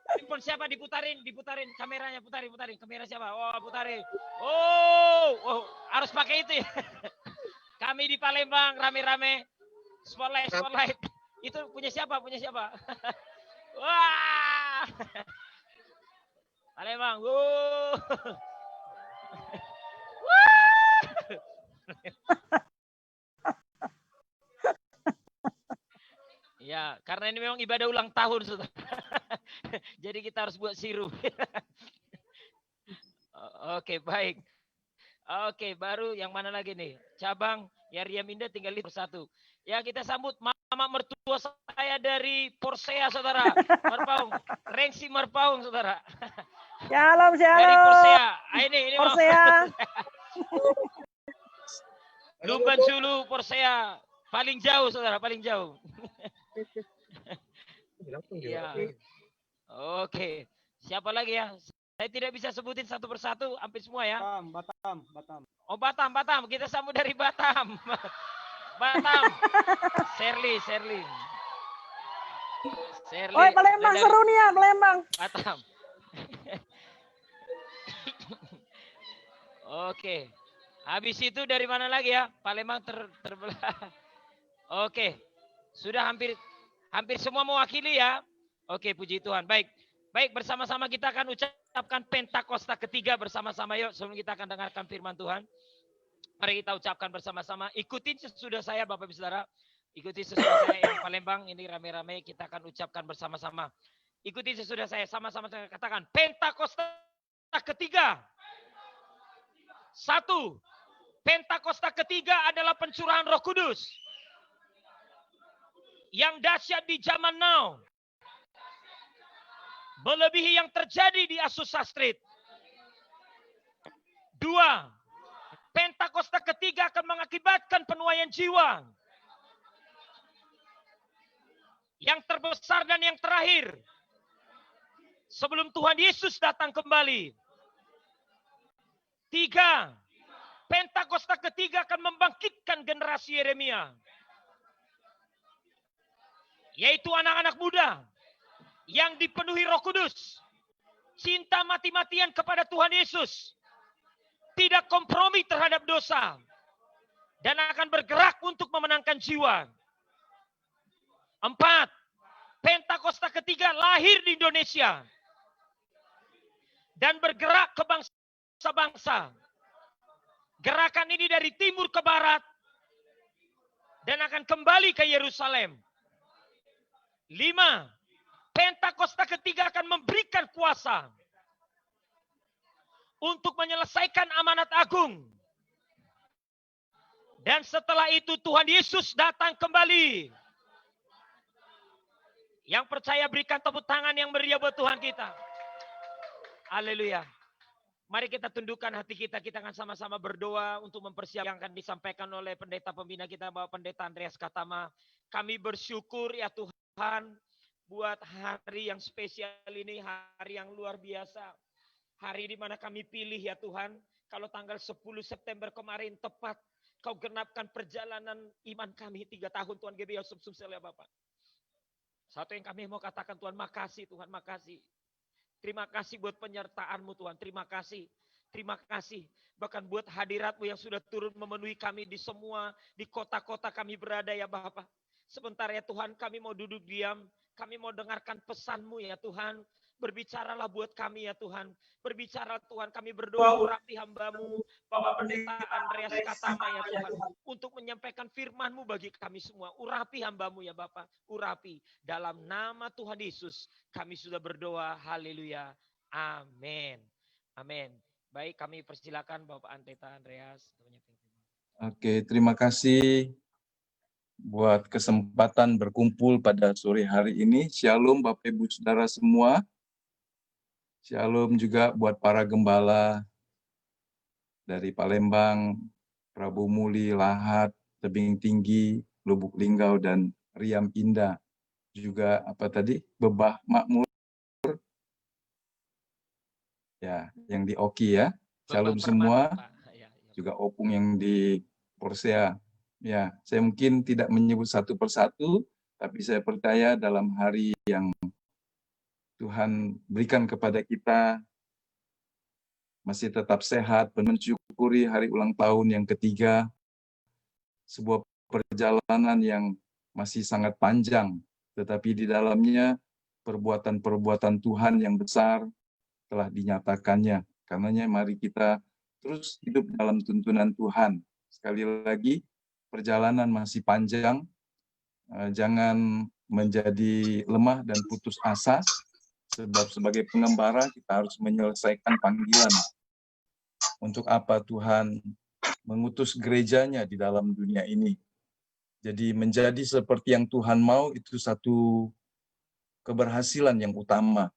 Handphone siapa diputarin kameranya, putarin kamera siapa? Oh, putarin. Oh, harus pakai itu ya. Kami di Palembang rame-rame. Spotlight. Itu punya siapa? Wah. Palembang. Wah. Ya, karena ini memang ibadah ulang tahun, Saudara. Jadi kita harus buat sirup. Oke, baik. Oke, baru yang mana lagi nih? Cabang ya Riam Indah tinggal persatu. Ya, kita sambut mama mertua saya dari Porsea, Saudara. Marpaung, Rengsi Marpaung, Saudara. Shalom. Dari Porsea. Ini Porsea. Lumban Sulu, Porsea. Paling jauh, Saudara, paling jauh. Iya. Oke. Siapa lagi ya? Saya tidak bisa sebutin satu persatu, hampir semua ya. Batam. Oh, Batam. Kita sambut dari Batam. Batam. Sherly. Oh, Palembang seru nih ya, Palembang. Batam. Oke. Habis itu dari mana lagi ya? Palembang terbelah. Oke. Sudah hampir semua mewakili ya. Oke, puji Tuhan. Baik, bersama-sama kita akan ucapkan Pentakosta ketiga bersama-sama. Yuk, sebelum kita akan dengarkan firman Tuhan. Mari kita ucapkan bersama-sama. Ikutin sesudah saya, Bapak Ibu Saudara. Ikuti sesudah saya yang Palembang. Ini rame-rame kita akan ucapkan bersama-sama. Ikuti sesudah saya, sama-sama katakan. Pentakosta ketiga. 1. Pentakosta ketiga adalah pencurahan Roh Kudus yang dahsyat di zaman now, melebihi yang terjadi di Azusa Street. 2. Pentakosta ketiga akan mengakibatkan penuaian jiwa yang terbesar dan yang terakhir sebelum Tuhan Yesus datang kembali. 3. Pentakosta ketiga akan membangkitkan generasi Yeremia, yaitu anak-anak muda yang dipenuhi Roh Kudus, cinta mati-matian kepada Tuhan Yesus, tidak kompromi terhadap dosa, dan akan bergerak untuk memenangkan jiwa. 4. Pentakosta ketiga lahir di Indonesia dan bergerak ke bangsa-bangsa. Gerakan ini dari timur ke barat dan akan kembali ke Yerusalem. 5. Pentakosta ketiga akan memberikan kuasa untuk menyelesaikan amanat agung. Dan setelah itu Tuhan Yesus datang kembali. Yang percaya berikan tepuk tangan yang meriah buat Tuhan kita. Haleluya. Mari kita tundukkan hati kita akan sama-sama berdoa untuk mempersiapkan yang akan disampaikan oleh pendeta pembina kita, Bapak Pendeta Andreas Katama. Kami bersyukur ya Tuhan buat hari yang spesial ini, hari yang luar biasa. Hari di mana kami pilih ya Tuhan, kalau tanggal 10 September kemarin tepat Kau genapkan perjalanan iman kami 3 tahun Tuhan GBI Sumsel ya Bapak. Satu yang kami mau katakan Tuhan, makasih Tuhan, makasih. Terima kasih buat penyertaan-Mu Tuhan, terima kasih. Terima kasih bahkan buat hadirat-Mu yang sudah turun memenuhi kami di semua, di kota-kota kami berada ya Bapak. Sebentar ya Tuhan, kami mau duduk diam, kami mau dengarkan pesan-Mu ya Tuhan. Berbicaralah buat kami ya Tuhan. Berbicara Tuhan, kami berdoa urapi hamba-Mu, Bapak Pendeta Andreas Katama ya Tuhan. Untuk menyampaikan firman-Mu bagi kami semua. Urapi hamba-Mu ya Bapak, urapi. Dalam nama Tuhan Yesus, kami sudah berdoa, haleluya, amin. Amin. Baik, kami persilakan Bapak Pendeta Andreas. Oke, terima kasih buat kesempatan berkumpul pada sore hari ini. Shalom Bapak Ibu Saudara semua. Shalom juga buat para gembala dari Palembang, Prabu Muli, Lahat, Tebing Tinggi, Lubuk Linggau, dan Riam Indah. juga apa tadi, Bebah Makmur, ya, yang di Oki ya. Shalom semua, juga Opung yang di Porsea. Ya, saya mungkin tidak menyebut satu persatu, tapi saya percaya dalam hari yang Tuhan berikan kepada kita masih tetap sehat, mensyukuri hari ulang tahun yang ketiga, sebuah perjalanan yang masih sangat panjang, tetapi di dalamnya perbuatan-perbuatan Tuhan yang besar telah dinyatakannya. Karenanya mari kita terus hidup dalam tuntunan Tuhan. Sekali lagi, perjalanan masih panjang, jangan menjadi lemah dan putus asa, sebab sebagai pengembara kita harus menyelesaikan panggilan. Untuk apa Tuhan mengutus gerejanya di dalam dunia ini. Jadi menjadi seperti yang Tuhan mau itu satu keberhasilan yang utama.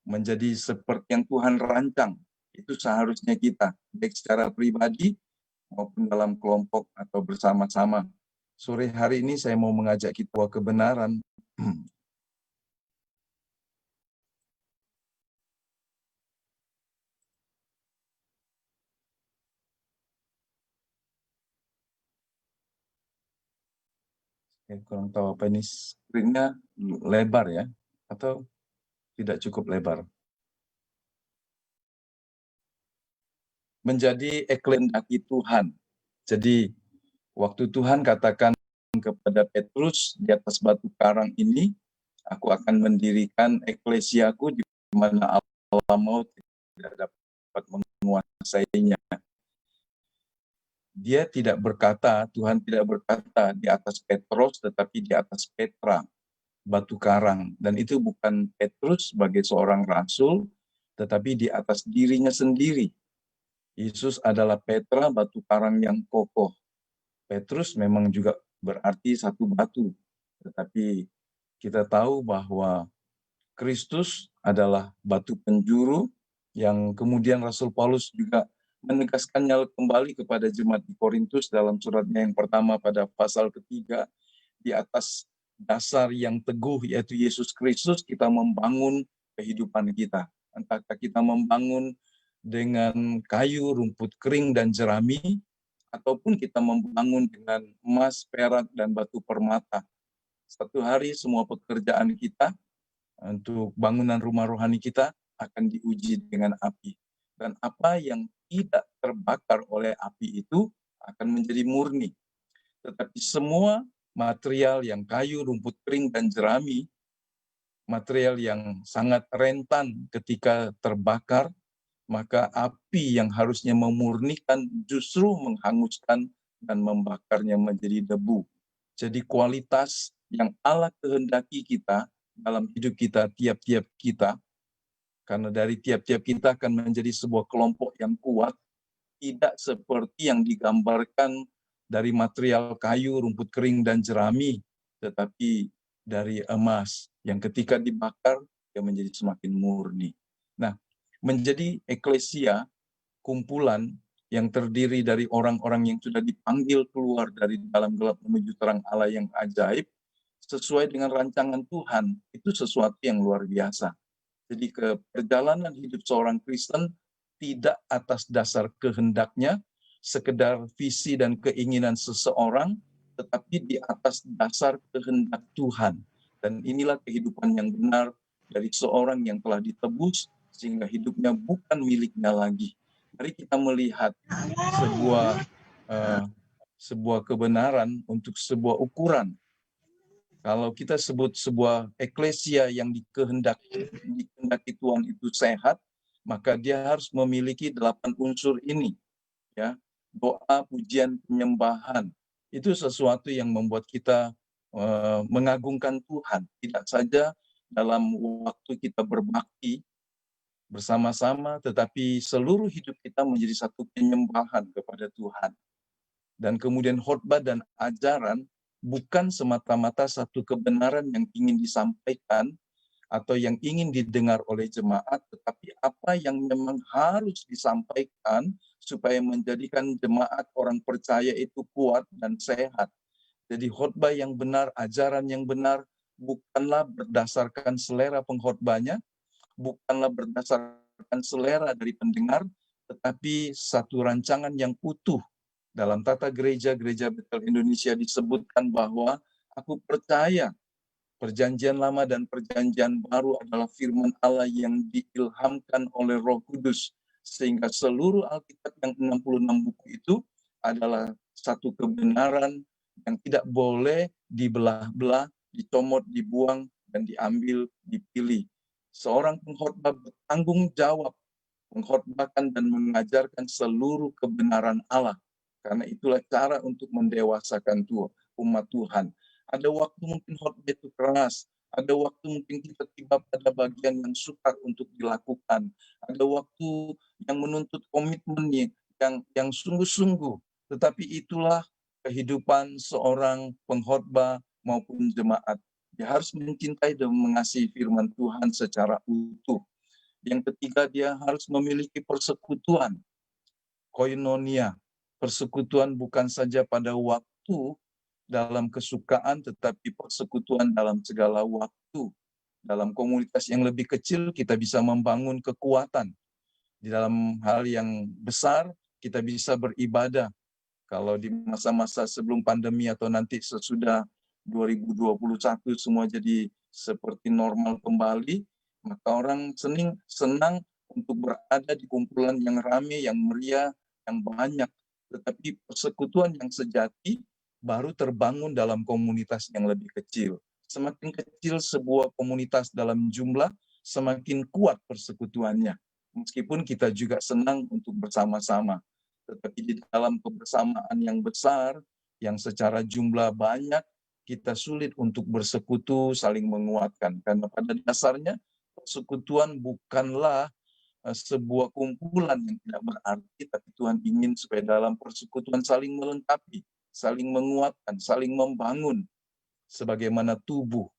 Menjadi seperti yang Tuhan rancang, itu seharusnya kita, baik secara pribadi maupun dalam kelompok atau bersama-sama. Sore hari ini saya mau mengajak kita kebenaran. Kurang tahu apa ini, screen-nya lebar ya, atau tidak cukup lebar. Menjadi eklesia Tuhan. Jadi waktu Tuhan katakan kepada Petrus, di atas batu karang ini, aku akan mendirikan eklesiaku di mana Allah maut tidak dapat menguasainya. Dia tidak berkata, Tuhan tidak berkata di atas Petrus, tetapi di atas Petra, batu karang. Dan itu bukan Petrus sebagai seorang rasul, tetapi di atas dirinya sendiri. Yesus adalah Petra, batu karang yang kokoh. Petrus memang juga berarti satu batu. Tetapi kita tahu bahwa Kristus adalah batu penjuru yang kemudian Rasul Paulus juga menegaskannya kembali kepada jemaat di Korintus dalam suratnya yang pertama pada pasal ketiga. Di atas dasar yang teguh yaitu Yesus Kristus kita membangun kehidupan kita. Entahkah kita membangun dengan kayu, rumput kering, dan jerami, ataupun kita membangun dengan emas, perak, dan batu permata. Satu hari semua pekerjaan kita untuk bangunan rumah rohani kita akan diuji dengan api. Dan apa yang tidak terbakar oleh api itu akan menjadi murni. Tetapi semua material yang kayu, rumput kering, dan jerami, material yang sangat rentan ketika terbakar, maka api yang harusnya memurnikan justru menghanguskan dan membakarnya menjadi debu. Jadi kualitas yang Allah kehendaki kita dalam hidup kita, tiap-tiap kita, karena dari tiap-tiap kita akan menjadi sebuah kelompok yang kuat, tidak seperti yang digambarkan dari material kayu, rumput kering, dan jerami, tetapi dari emas, yang ketika dibakar, dia menjadi semakin murni. Nah, menjadi eklesia, kumpulan yang terdiri dari orang-orang yang sudah dipanggil keluar dari dalam gelap menuju terang Allah yang ajaib, sesuai dengan rancangan Tuhan, itu sesuatu yang luar biasa. Jadi perjalanan hidup seorang Kristen tidak atas dasar kehendaknya, sekedar visi dan keinginan seseorang, tetapi di atas dasar kehendak Tuhan. Dan inilah kehidupan yang benar dari seorang yang telah ditebus, sehingga hidupnya bukan miliknya lagi. Mari kita melihat sebuah kebenaran untuk sebuah ukuran. Kalau kita sebut sebuah eklesia yang dikehendaki Tuhan itu sehat, maka dia harus memiliki 8 unsur ini. Ya, doa, pujian, penyembahan. Itu sesuatu yang membuat kita mengagungkan Tuhan. Tidak saja dalam waktu kita berbakti bersama-sama, tetapi seluruh hidup kita menjadi satu penyembahan kepada Tuhan. Dan kemudian khotbah dan ajaran bukan semata-mata satu kebenaran yang ingin disampaikan atau yang ingin didengar oleh jemaat, tetapi apa yang memang harus disampaikan supaya menjadikan jemaat orang percaya itu kuat dan sehat. Jadi khotbah yang benar, ajaran yang benar, bukanlah berdasarkan selera pengkhotbahnya, bukanlah berdasarkan selera dari pendengar, tetapi satu rancangan yang utuh. Dalam tata gereja Betel Indonesia disebutkan bahwa aku percaya Perjanjian Lama dan Perjanjian Baru adalah firman Allah yang diilhamkan oleh Roh Kudus, sehingga seluruh Alkitab yang 66 buku itu adalah satu kebenaran yang tidak boleh dibelah-belah, dicomot, dibuang, dan diambil, dipilih. Seorang pengkhotbah bertanggung jawab mengkhotbahkan dan mengajarkan seluruh kebenaran Allah. Karena itulah cara untuk mendewasakan umat Tuhan. Ada waktu mungkin khotbah itu keras, ada waktu mungkin kita tiba pada bagian yang sukar untuk dilakukan, ada waktu yang menuntut komitmen yang sungguh-sungguh. Tetapi itulah kehidupan seorang pengkhotbah maupun jemaat. Dia harus mencintai dan mengasihi firman Tuhan secara utuh. Yang ketiga, dia harus memiliki persekutuan, koinonia. Persekutuan bukan saja pada waktu dalam kesukaan, tetapi persekutuan dalam segala waktu. Dalam komunitas yang lebih kecil, kita bisa membangun kekuatan. Di dalam hal yang besar, kita bisa beribadah. Kalau di masa-masa sebelum pandemi atau nanti sesudah 2021 semua jadi seperti normal kembali, maka orang senang untuk berada di kumpulan yang ramai, yang meriah, yang banyak. Tetapi persekutuan yang sejati baru terbangun dalam komunitas yang lebih kecil. Semakin kecil sebuah komunitas dalam jumlah, semakin kuat persekutuannya. Meskipun kita juga senang untuk bersama-sama. Tetapi di dalam kebersamaan yang besar, yang secara jumlah banyak, kita sulit untuk bersekutu, saling menguatkan. Karena pada dasarnya, persekutuan bukanlah sebuah kumpulan yang tidak berarti, tapi Tuhan ingin supaya dalam persekutuan saling melengkapi, saling menguatkan, saling membangun, sebagaimana tubuh.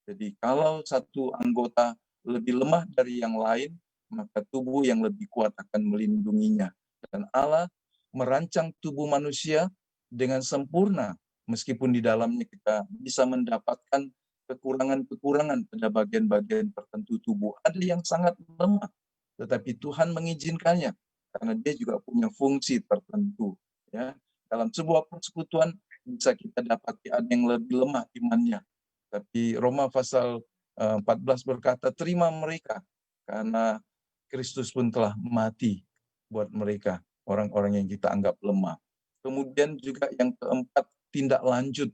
Jadi kalau satu anggota lebih lemah dari yang lain, maka tubuh yang lebih kuat akan melindunginya. Dan Allah merancang tubuh manusia dengan sempurna, meskipun di dalamnya kita bisa mendapatkan kekurangan-kekurangan pada bagian-bagian tertentu tubuh. Ada yang sangat lemah, tetapi Tuhan mengizinkannya, karena dia juga punya fungsi tertentu. Ya. Dalam sebuah persekutuan bisa kita dapati ada yang lebih lemah imannya. Tapi Roma pasal 14 berkata, terima mereka, karena Kristus pun telah mati buat mereka, orang-orang yang kita anggap lemah. Kemudian juga yang keempat, tindak lanjut.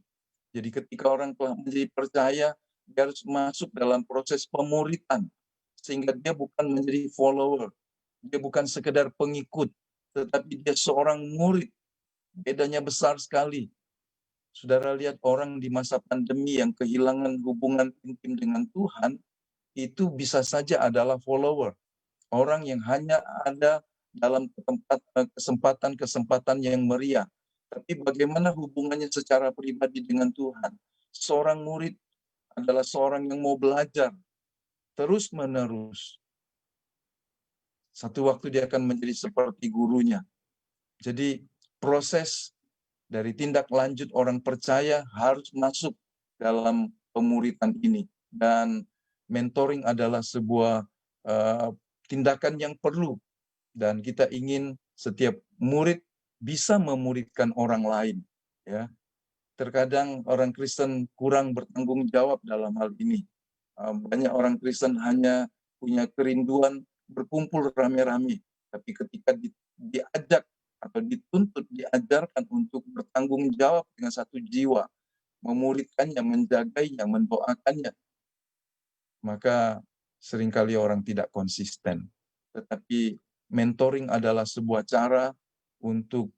Jadi ketika orang telah menjadi percaya, dia harus masuk dalam proses pemuritan, sehingga dia bukan menjadi follower, dia bukan sekedar pengikut, tetapi dia seorang murid. Bedanya besar sekali. Saudara lihat orang di masa pandemi yang kehilangan hubungan intim dengan Tuhan, itu bisa saja adalah follower. Orang yang hanya ada dalam kesempatan-kesempatan yang meriah. Tapi bagaimana hubungannya secara pribadi dengan Tuhan? Seorang murid adalah seorang yang mau belajar terus-menerus. Satu waktu dia akan menjadi seperti gurunya. Jadi proses dari tindak lanjut orang percaya harus masuk dalam pemuritan ini. Dan mentoring adalah sebuah tindakan yang perlu. Dan kita ingin setiap murid bisa memuridkan orang lain. Ya. Terkadang orang Kristen kurang bertanggung jawab dalam hal ini. Banyak orang Kristen hanya punya kerinduan berkumpul rame-rame. Tapi ketika diajak atau dituntut, diajarkan untuk bertanggung jawab dengan satu jiwa, memuridkannya, menjagainya, mendoakannya, maka seringkali orang tidak konsisten. Tetapi mentoring adalah sebuah cara untuk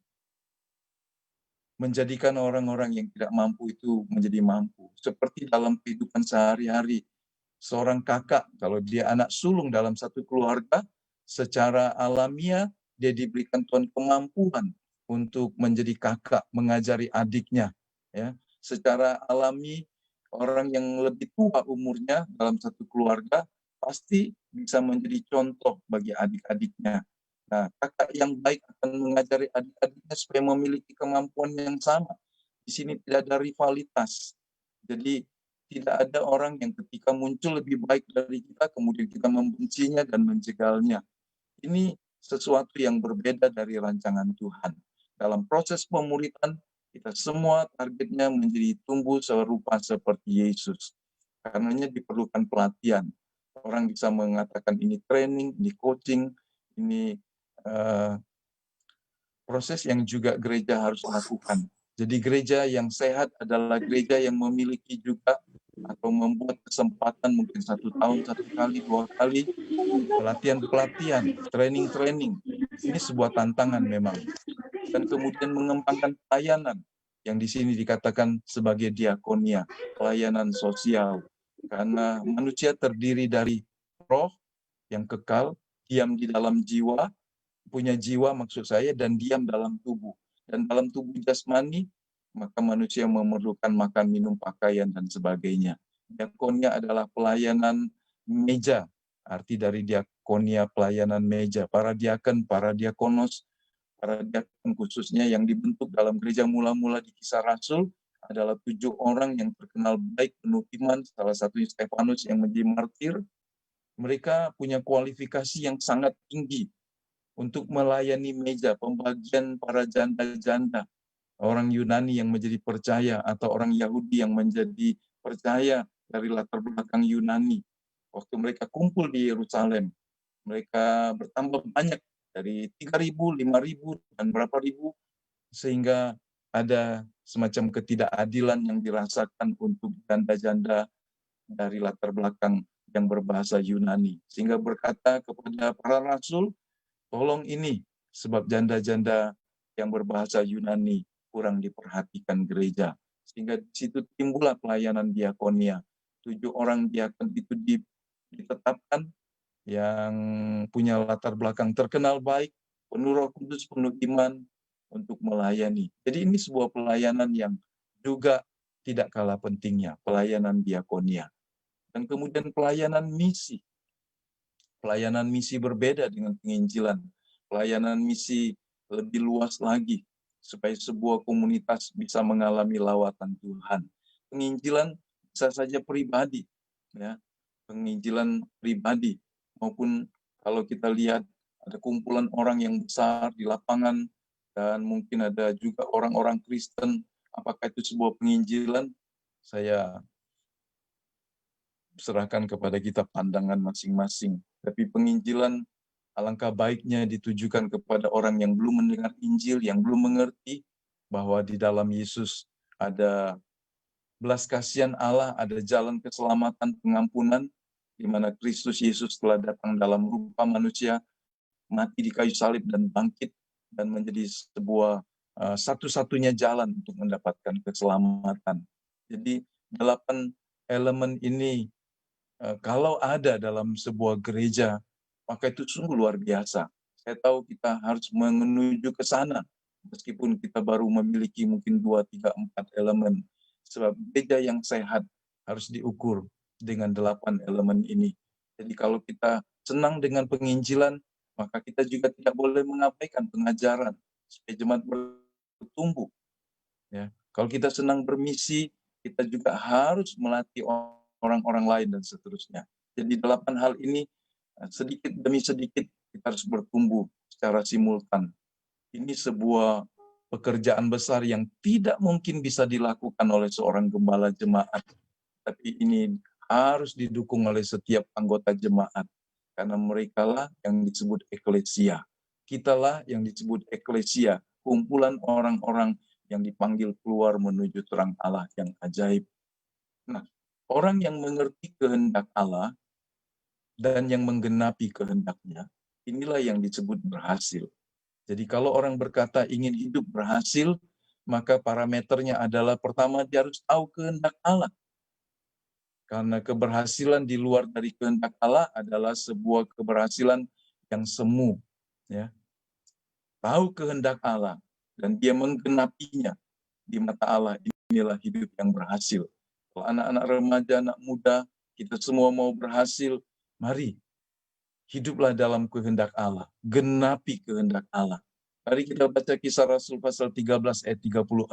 menjadikan orang-orang yang tidak mampu itu menjadi mampu. Seperti dalam kehidupan sehari-hari, seorang kakak, kalau dia anak sulung dalam satu keluarga, secara alamiah dia diberikan Tuhan kemampuan untuk menjadi kakak, mengajari adiknya. Ya. Secara alami, orang yang lebih tua umurnya dalam satu keluarga pasti bisa menjadi contoh bagi adik-adiknya. Nah, kakak yang baik akan mengajari adik-adiknya supaya memiliki kemampuan yang sama. Di sini tidak ada rivalitas. Jadi Tidak ada orang yang ketika muncul lebih baik dari kita, kemudian kita membencinya dan menjegalnya. Ini sesuatu yang berbeda dari rancangan Tuhan. Dalam proses pemuridan, kita semua targetnya menjadi tumbuh serupa seperti Yesus. Karenanya diperlukan pelatihan. Orang bisa mengatakan ini training, ini coaching, ini proses yang juga gereja harus lakukan. Jadi gereja yang sehat adalah gereja yang memiliki juga atau membuat kesempatan mungkin 1 tahun 1 kali, 2 kali, pelatihan-pelatihan, training-training. Ini sebuah tantangan memang. Dan kemudian mengembangkan pelayanan yang di sini dikatakan sebagai diakonia, pelayanan sosial. Karena manusia terdiri dari roh yang kekal, diam di dalam jiwa, punya jiwa maksud saya, dan diam dalam tubuh. Dan dalam tubuh jasmani, maka manusia memerlukan makan, minum, pakaian, dan sebagainya. Diakonia adalah pelayanan meja, arti dari diakonia pelayanan meja. Para diaken, para diakonos, para diaken khususnya yang dibentuk dalam gereja mula-mula di Kisah Rasul adalah 7 orang yang terkenal baik, penuh iman, salah satunya Stefanus yang menjadi martir. Mereka punya kualifikasi yang sangat tinggi untuk melayani meja, pembagian para janda-janda, orang Yunani yang menjadi percaya, atau orang Yahudi yang menjadi percaya dari latar belakang Yunani. Waktu mereka kumpul di Yerusalem, mereka bertambah banyak, dari 3.000, 5.000, dan berapa ribu, sehingga ada semacam ketidakadilan yang dirasakan untuk janda-janda dari latar belakang yang berbahasa Yunani. Sehingga berkata kepada para rasul, tolong ini, sebab janda-janda yang berbahasa Yunani kurang diperhatikan gereja. Sehingga di situ timbullah pelayanan diakonia. 7 orang diakon itu ditetapkan yang punya latar belakang terkenal baik, penuh Roh Kudus, penuh iman untuk melayani. Jadi ini sebuah pelayanan yang juga tidak kalah pentingnya, pelayanan diakonia. Dan kemudian pelayanan misi. Pelayanan misi berbeda dengan penginjilan. Pelayanan misi lebih luas lagi, supaya sebuah komunitas bisa mengalami lawatan Tuhan. Penginjilan bisa saja pribadi, ya, penginjilan pribadi, maupun kalau kita lihat ada kumpulan orang yang besar di lapangan, dan mungkin ada juga orang-orang Kristen. Apakah itu sebuah penginjilan? Saya serahkan kepada kita pandangan masing-masing. Tapi penginjilan alangkah baiknya ditujukan kepada orang yang belum mendengar Injil, yang belum mengerti bahwa di dalam Yesus ada belas kasihan Allah, ada jalan keselamatan, pengampunan, di mana Kristus Yesus telah datang dalam rupa manusia, mati di kayu salib dan bangkit, dan menjadi sebuah satu-satunya jalan untuk mendapatkan keselamatan. Jadi 8 elemen ini kalau ada dalam sebuah gereja, maka itu sungguh luar biasa. Saya tahu kita harus menuju ke sana, meskipun kita baru memiliki mungkin 2, 3, 4 elemen. Sebab gereja yang sehat harus diukur dengan 8 elemen ini. Jadi kalau kita senang dengan penginjilan, maka kita juga tidak boleh mengabaikan pengajaran, supaya jemaat bertumbuh. Ya. Kalau kita senang bermisi, kita juga harus melatih orang-orang lain dan seterusnya. Jadi 8 hal ini sedikit demi sedikit kita harus bertumbuh secara simultan. Ini sebuah pekerjaan besar yang tidak mungkin bisa dilakukan oleh seorang gembala jemaat. Tapi ini harus didukung oleh setiap anggota jemaat. Karena merekalah yang disebut eklesia. Kitalah yang disebut eklesia. Kumpulan orang-orang yang dipanggil keluar menuju terang Allah yang ajaib. Nah, orang yang mengerti kehendak Allah dan yang menggenapi kehendaknya, inilah yang disebut berhasil. Jadi kalau orang berkata ingin hidup berhasil, maka parameternya adalah pertama dia harus tahu kehendak Allah. Karena keberhasilan di luar dari kehendak Allah adalah sebuah keberhasilan yang semu. Ya. Tahu kehendak Allah dan dia menggenapinya di mata Allah, inilah hidup yang berhasil. Kalau anak-anak remaja, anak muda, kita semua mau berhasil, mari hiduplah dalam kehendak Allah, genapi kehendak Allah. Mari kita baca Kisah Rasul pasal 13 ayat 36.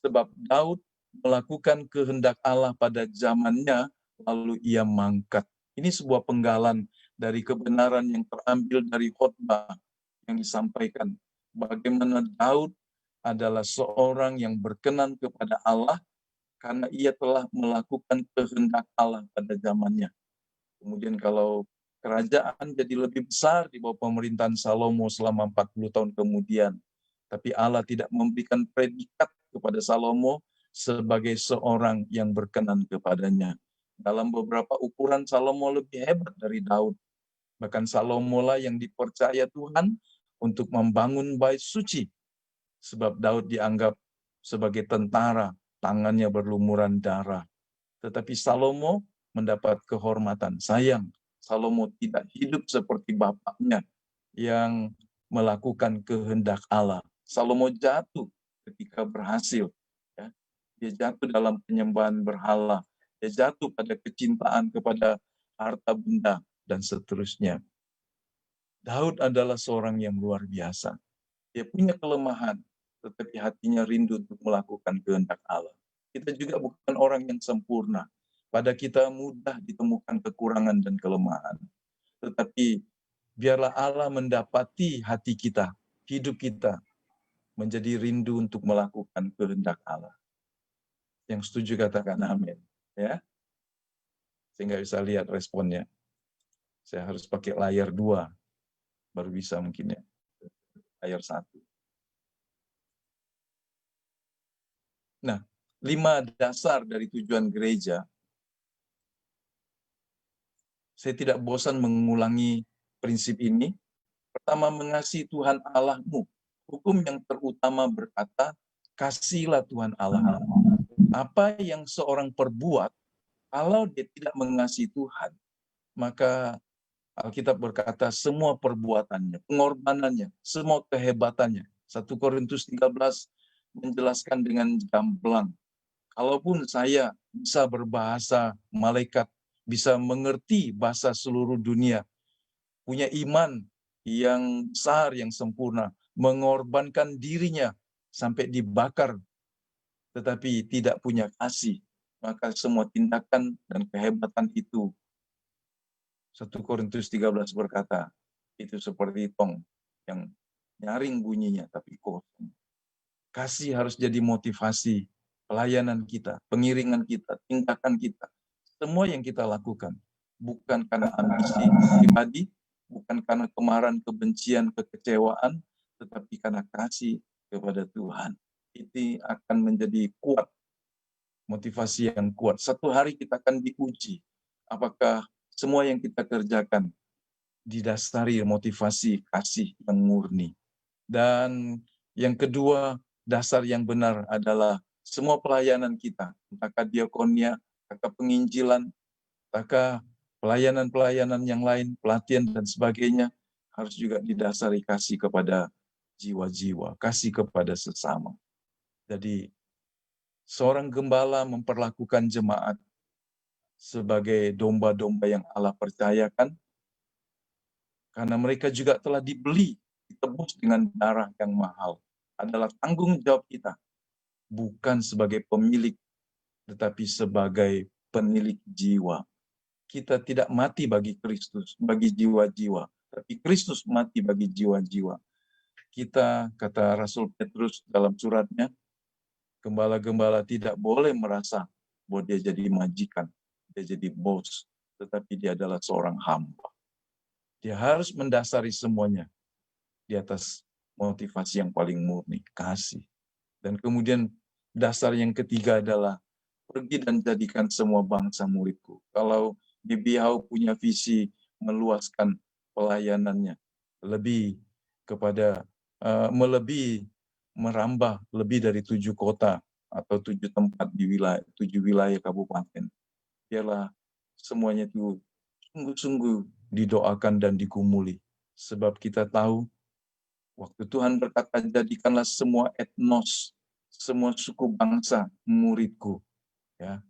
Sebab Daud melakukan kehendak Allah pada zamannya, lalu ia mangkat. Ini sebuah penggalan dari kebenaran yang terambil dari khotbah yang disampaikan. Bagaimana Daud adalah seorang yang berkenan kepada Allah karena ia telah melakukan kehendak Allah pada zamannya. Kemudian kalau kerajaan jadi lebih besar di bawah pemerintahan Salomo selama 40 tahun kemudian. Tapi Allah tidak memberikan predikat kepada Salomo sebagai seorang yang berkenan kepadanya. Dalam beberapa ukuran Salomo lebih hebat dari Daud. Bahkan Salomo lah yang dipercaya Tuhan untuk membangun bait suci. Sebab Daud dianggap sebagai tentara, tangannya berlumuran darah. Tetapi Salomo mendapat kehormatan. Sayang, Salomo tidak hidup seperti bapaknya yang melakukan kehendak Allah. Salomo jatuh ketika berhasil. Ya. Dia jatuh dalam penyembahan berhala. Dia jatuh pada kecintaan kepada harta benda dan seterusnya. Daud adalah seorang yang luar biasa. Dia punya kelemahan, tetapi hatinya rindu untuk melakukan kehendak Allah. Kita juga bukan orang yang sempurna. Pada kita mudah ditemukan kekurangan dan kelemahan. Tetapi biarlah Allah mendapati hati kita, hidup kita, menjadi rindu untuk melakukan kehendak Allah. Yang setuju katakan amin. Ya, saya nggak bisa lihat responnya. Saya harus pakai layar 2, baru bisa mungkin ya. Layar 1. Nah, 5 dasar dari tujuan gereja. Saya tidak bosan mengulangi prinsip ini. Pertama, mengasihi Tuhan Allahmu. Hukum yang terutama berkata, kasihilah Tuhan Allahmu. Apa yang seorang perbuat, kalau dia tidak mengasihi Tuhan, maka Alkitab berkata semua perbuatannya, pengorbanannya, semua kehebatannya. 1 Korintus 13 menjelaskan dengan gamblang. Kalaupun saya bisa berbahasa malaikat, bisa mengerti bahasa seluruh dunia, punya iman yang besar, yang sempurna, mengorbankan dirinya sampai dibakar, tetapi tidak punya kasih, maka semua tindakan dan kehebatan itu, 1 Korintus 13 berkata, itu seperti tong yang nyaring bunyinya tapi kosong. Kasih harus jadi motivasi pelayanan kita, pengiringan kita, tindakan kita. Semua yang kita lakukan bukan karena ambisi pribadi, bukan karena kemarahan, kebencian, kekecewaan, tetapi karena kasih kepada Tuhan. Itu akan menjadi kuat, motivasi yang kuat. Satu hari kita akan diuji. Apakah semua yang kita kerjakan didasari motivasi kasih yang murni. Dan yang kedua, dasar yang benar adalah semua pelayanan kita, entahkah diakonia, entahkah penginjilan, entahkah pelayanan-pelayanan yang lain, pelatihan dan sebagainya, harus juga didasari kasih kepada jiwa-jiwa, kasih kepada sesama. Jadi, seorang gembala memperlakukan jemaat sebagai domba-domba yang Allah percayakan, karena mereka juga telah dibeli, ditebus dengan darah yang mahal. Adalah tanggung jawab kita, bukan sebagai pemilik, tetapi sebagai penilik jiwa. Kita tidak mati bagi Kristus, bagi jiwa-jiwa, tapi Kristus mati bagi jiwa-jiwa. Kita, kata Rasul Petrus dalam suratnya, gembala-gembala tidak boleh merasa bahwa dia jadi majikan, dia jadi bos, tetapi dia adalah seorang hamba. Dia harus mendasari semuanya di atas motivasi yang paling murni, kasih. Dan kemudian dasar yang ketiga adalah pergi dan jadikan semua bangsa muridku. Kalau BBHU punya visi meluaskan pelayanannya, lebih kepada melebihi, merambah lebih dari 7 kota atau 7 tempat di wilayah, 7 wilayah kabupaten. Biarlah semuanya itu sungguh-sungguh didoakan dan digumuli. Sebab kita tahu, waktu Tuhan berkata, jadikanlah semua etnos, semua suku bangsa muridku. Ya.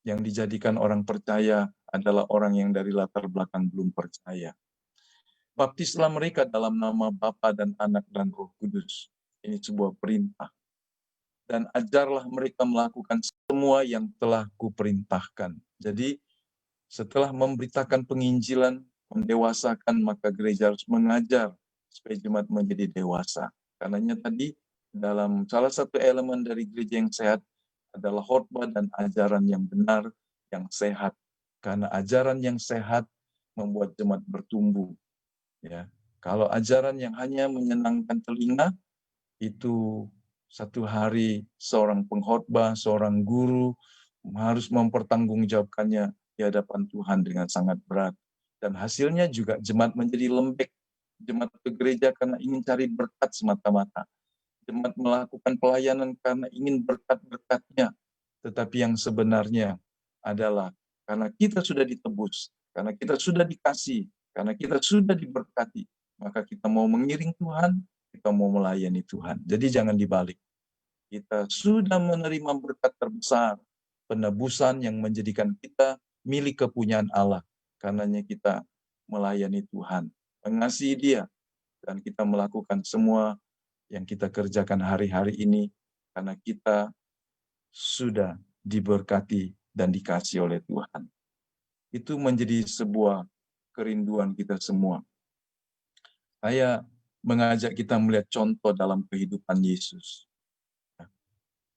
Yang dijadikan orang percaya adalah orang yang dari latar belakang belum percaya. Baptislah mereka dalam nama Bapa dan Anak dan Roh Kudus. Ini sebuah perintah. dan ajarlah mereka melakukan semua yang telah kuperintahkan. Jadi setelah memberitakan penginjilan, mendewasakan, maka gereja harus mengajar supaya jemaat menjadi dewasa. Karenanya tadi dalam salah satu elemen dari gereja yang sehat adalah khotbah dan ajaran yang benar, yang sehat. Karena ajaran yang sehat membuat jemaat bertumbuh. Ya, kalau ajaran yang hanya menyenangkan telinga, itu satu hari seorang pengkhotbah, seorang guru harus mempertanggungjawabkannya di hadapan Tuhan dengan sangat berat. Dan hasilnya juga jemaat menjadi lembek. Jemaat ke gereja karena ingin cari berkat semata-mata. Jemaat melakukan pelayanan karena ingin berkat-berkatnya. Tetapi yang sebenarnya adalah karena kita sudah ditebus, karena kita sudah dikasih, karena kita sudah diberkati, maka kita mau mengiring Tuhan, kita mau melayani Tuhan. Jadi jangan dibalik. Kita sudah menerima berkat terbesar, penebusan yang menjadikan kita milik kepunyaan Allah. Karenanya kita melayani Tuhan, mengasihi Dia, dan kita melakukan semua yang kita kerjakan hari-hari ini karena kita sudah diberkati dan dikasih oleh Tuhan. Itu menjadi sebuah kerinduan kita semua. Saya mengajak kita melihat contoh dalam kehidupan Yesus.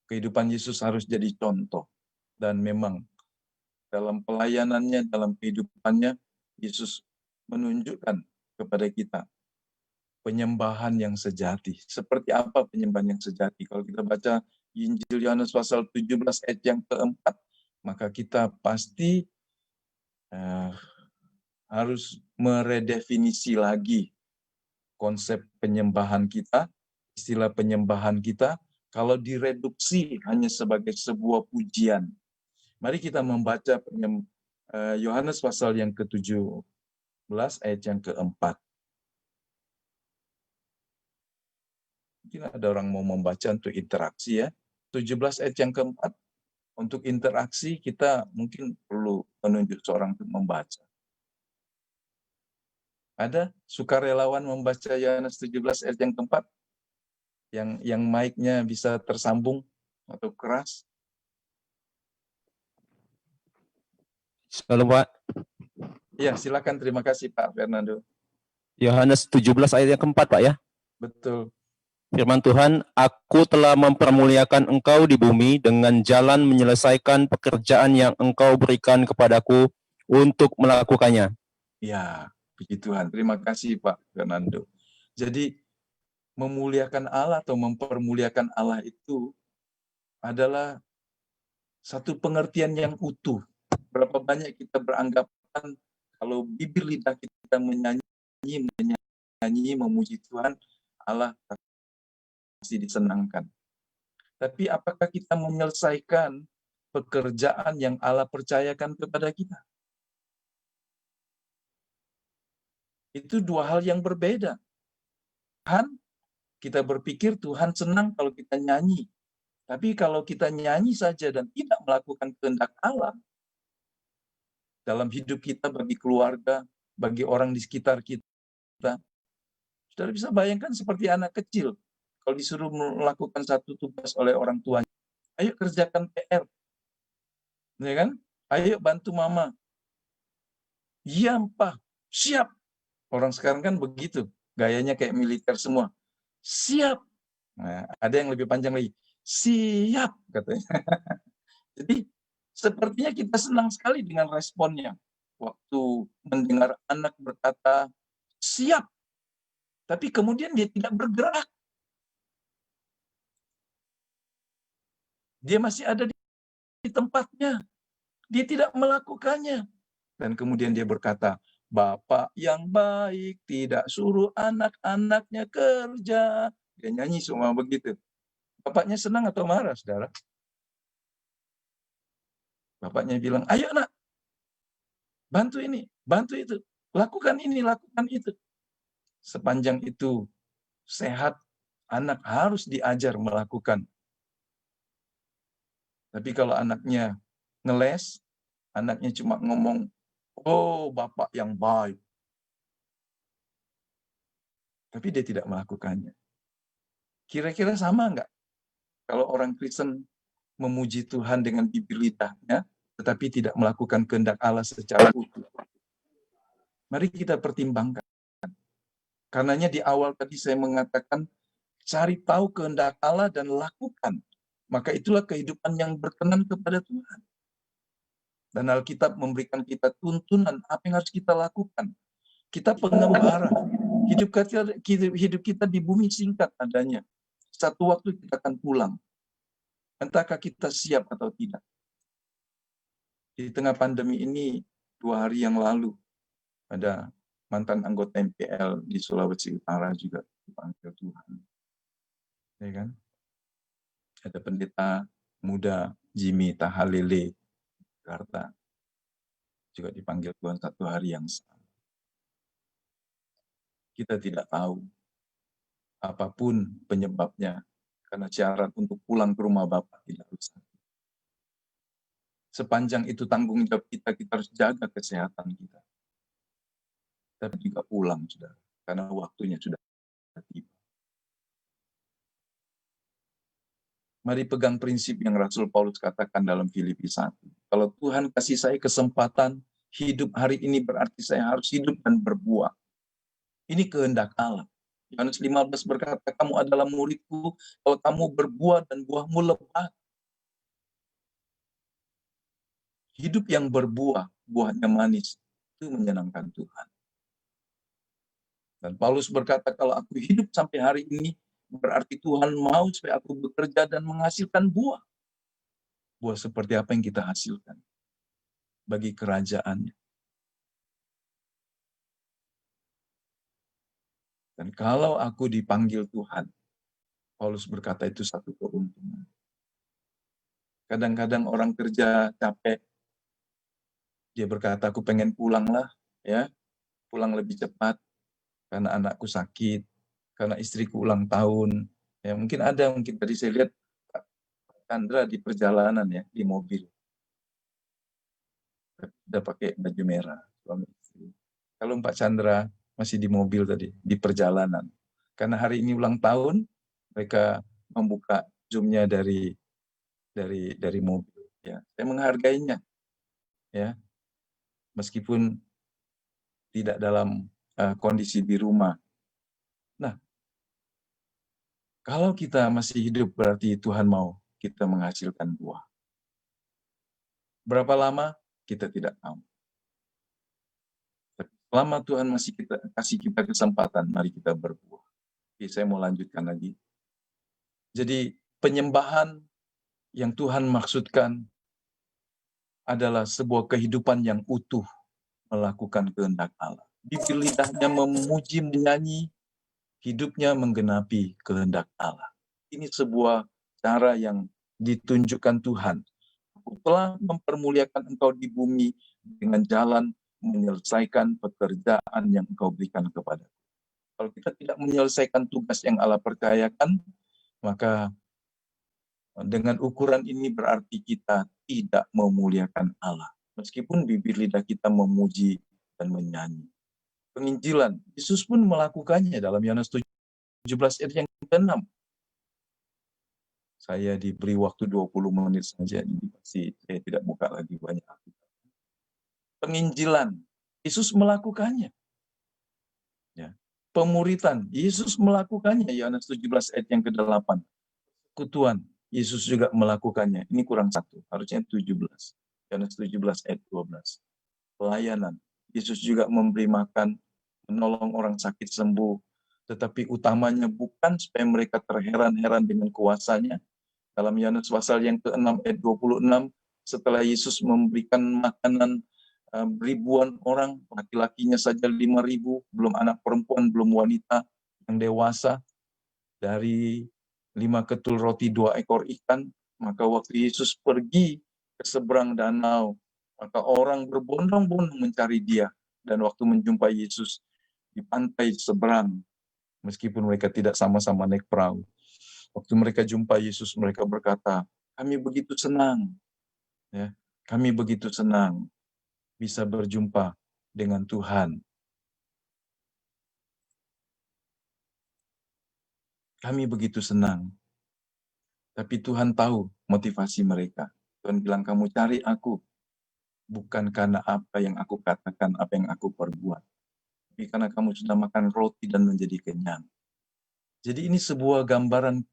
Kehidupan Yesus harus jadi contoh. Dan memang dalam pelayanannya, dalam kehidupannya, Yesus menunjukkan kepada kita penyembahan yang sejati. Seperti apa penyembahan yang sejati? Kalau kita baca Injil Yohanes pasal 17 ayat yang keempat, maka kita pasti harus meredefinisi lagi konsep penyembahan kita, istilah penyembahan kita, kalau direduksi hanya sebagai sebuah pujian. Mari kita membaca Yohanes pasal yang ke-17 ayat yang keempat. Mungkin ada orang mau membaca untuk interaksi ya. 17 ayat yang keempat. Untuk interaksi kita mungkin perlu menunjuk seorang untuk membaca. Ada sukarelawan membaca Yohanes 17 ayat yang keempat? Yang mic-nya bisa tersambung atau keras? Shalom Pak. Ya, silakan. Terima kasih Pak Fernando. Yohanes 17 ayat yang keempat Pak ya. Betul. Firman Tuhan, aku telah mempermuliakan engkau di bumi dengan jalan menyelesaikan pekerjaan yang engkau berikan kepadaku untuk melakukannya. Ya, puji Tuhan. Terima kasih Pak Fernando. Jadi, memuliakan Allah atau mempermuliakan Allah itu adalah satu pengertian yang utuh. Berapa banyak kita beranggapan kalau bibir lidah kita menyanyi, memuji Tuhan, Allah pasti disenangkan. Tapi apakah kita menyelesaikan pekerjaan yang Allah percayakan kepada kita? Itu dua hal yang berbeda. Tuhan, kita berpikir Tuhan senang kalau kita nyanyi. Tapi kalau kita nyanyi saja dan tidak melakukan kehendak Allah dalam hidup kita, bagi keluarga, bagi orang di sekitar kita, saudara bisa bayangkan seperti anak kecil. Kalau disuruh melakukan satu tugas oleh orang tuanya, ayo kerjakan PR. Ya kan? Ayo bantu mama. Iya, Pak. Siap. Orang sekarang kan begitu. Gayanya kayak militer semua. Siap. Nah, ada yang lebih panjang lagi. Siap, katanya. Jadi, sepertinya kita senang sekali dengan responnya. Waktu mendengar anak berkata, siap. Tapi kemudian dia tidak bergerak. Dia masih ada di tempatnya. Dia tidak melakukannya. Dan kemudian dia berkata, Bapak yang baik tidak suruh anak-anaknya kerja. Dia nyanyi semua begitu. Bapaknya senang atau marah, saudara? Bapaknya bilang, ayo nak, bantu ini, bantu itu. Lakukan ini, lakukan itu. Sepanjang itu sehat, anak harus diajar melakukan. Tapi kalau anaknya ngeles, anaknya cuma ngomong, oh Bapak yang baik. Tapi dia tidak melakukannya. Kira-kira sama enggak Kalau orang Kristen memuji Tuhan dengan bibir lidahnya, tetapi tidak melakukan kehendak Allah secara utuh. Mari kita pertimbangkan. Karenanya di awal tadi saya mengatakan, cari tahu kehendak Allah dan lakukan. Maka itulah kehidupan yang berkenan kepada Tuhan. Dan Alkitab memberikan kita tuntunan apa yang harus kita lakukan. Kita pengembara. Hidup kita di bumi singkat adanya. Satu waktu kita akan pulang. Entahkah kita siap atau tidak. Di tengah pandemi ini, 2 hari yang lalu, ada mantan anggota MPL di Sulawesi Utara juga dipanggil Tuhan. Ya kan? Ada pendeta muda Jimmy Tahalele Jakarta juga dipanggil Tuhan 1 hari yang sama. Kita tidak tahu apapun penyebabnya, karena syarat untuk pulang ke rumah Bapa tidak usah. Sepanjang itu tanggung jawab kita harus jaga kesehatan kita. Tapi juga pulang, saudara, karena waktunya sudah tiba. Mari pegang prinsip yang Rasul Paulus katakan dalam Filipi 1. Kalau Tuhan kasih saya kesempatan hidup hari ini, berarti saya harus hidup dan berbuah. Ini kehendak Allah. Yohanes 15 berkata, kamu adalah muridku kalau kamu berbuah dan buahmu lebat. Hidup yang berbuah, buahnya manis, itu menyenangkan Tuhan. Dan Paulus berkata, kalau aku hidup sampai hari ini, berarti Tuhan mau supaya aku bekerja dan menghasilkan buah. Buah seperti apa yang kita hasilkan bagi kerajaannya. Dan kalau aku dipanggil Tuhan, Paulus berkata itu satu keuntungan. Kadang-kadang orang kerja capek, dia berkata, aku pengen pulang lah, ya, pulang lebih cepat, karena anakku sakit, karena istriku ulang tahun. Ya, mungkin tadi saya lihat Pak Chandra di perjalanan ya, di mobil. Udah pakai baju merah, suami istri. Kalau Pak Chandra masih di mobil tadi, di perjalanan. Karena hari ini ulang tahun, mereka membuka Zoom-nya dari mobil. Ya, saya menghargainya. Ya, meskipun tidak dalam kondisi di rumah. Nah, kalau kita masih hidup berarti Tuhan mau kita menghasilkan buah. Berapa lama? Kita tidak tahu. Selama Tuhan masih kasih kita kesempatan, mari kita berbuah. Oke, saya mau lanjutkan lagi. Jadi penyembahan yang Tuhan maksudkan adalah sebuah kehidupan yang utuh melakukan kehendak Allah. Bibir lidahnya memuji, menyanyi, hidupnya menggenapi kehendak Allah. Ini sebuah cara yang ditunjukkan Tuhan. Aku telah mempermuliakan engkau di bumi dengan jalan menyelesaikan pekerjaan yang engkau berikan kepada. Kalau kita tidak menyelesaikan tugas yang Allah percayakan, maka dengan ukuran ini berarti kita tidak memuliakan Allah. Meskipun bibir lidah kita memuji dan menyanyi. Penginjilan, Yesus pun melakukannya dalam Yohanes 17 ayat yang ke-6. Saya diberi waktu 20 menit saja, jadi pasti saya tidak buka lagi banyak. Penginjilan, Yesus melakukannya. Ya. Pemuritan, Yesus melakukannya, Yohanes 17 ayat yang ke-8. Persekutuan, Yesus juga melakukannya. Ini kurang satu, harusnya 17. Yohanes 17 ayat 12. Pelayanan, Yesus juga memberi makan, menolong orang sakit sembuh, tetapi utamanya bukan supaya mereka terheran-heran dengan kuasanya. Dalam Yohanes pasal yang ke-6 ayat 26, setelah Yesus memberikan makanan ribuan orang, laki-lakinya saja 5.000, belum anak perempuan, belum wanita yang dewasa, dari 5 ketul roti 2 ekor ikan, maka waktu Yesus pergi ke seberang danau, maka orang berbondong-bondong mencari dia, dan waktu menjumpai Yesus di pantai seberang, meskipun mereka tidak sama-sama naik perahu, waktu mereka jumpa Yesus, mereka berkata, kami begitu senang, ya, kami begitu senang bisa berjumpa dengan Tuhan. Kami begitu senang Tapi Tuhan tahu motivasi mereka. Tuhan bilang, kamu cari aku bukan karena apa yang aku katakan, apa yang aku perbuat. Tapi karena kamu sudah makan roti dan menjadi kenyang. Jadi ini sebuah gambaran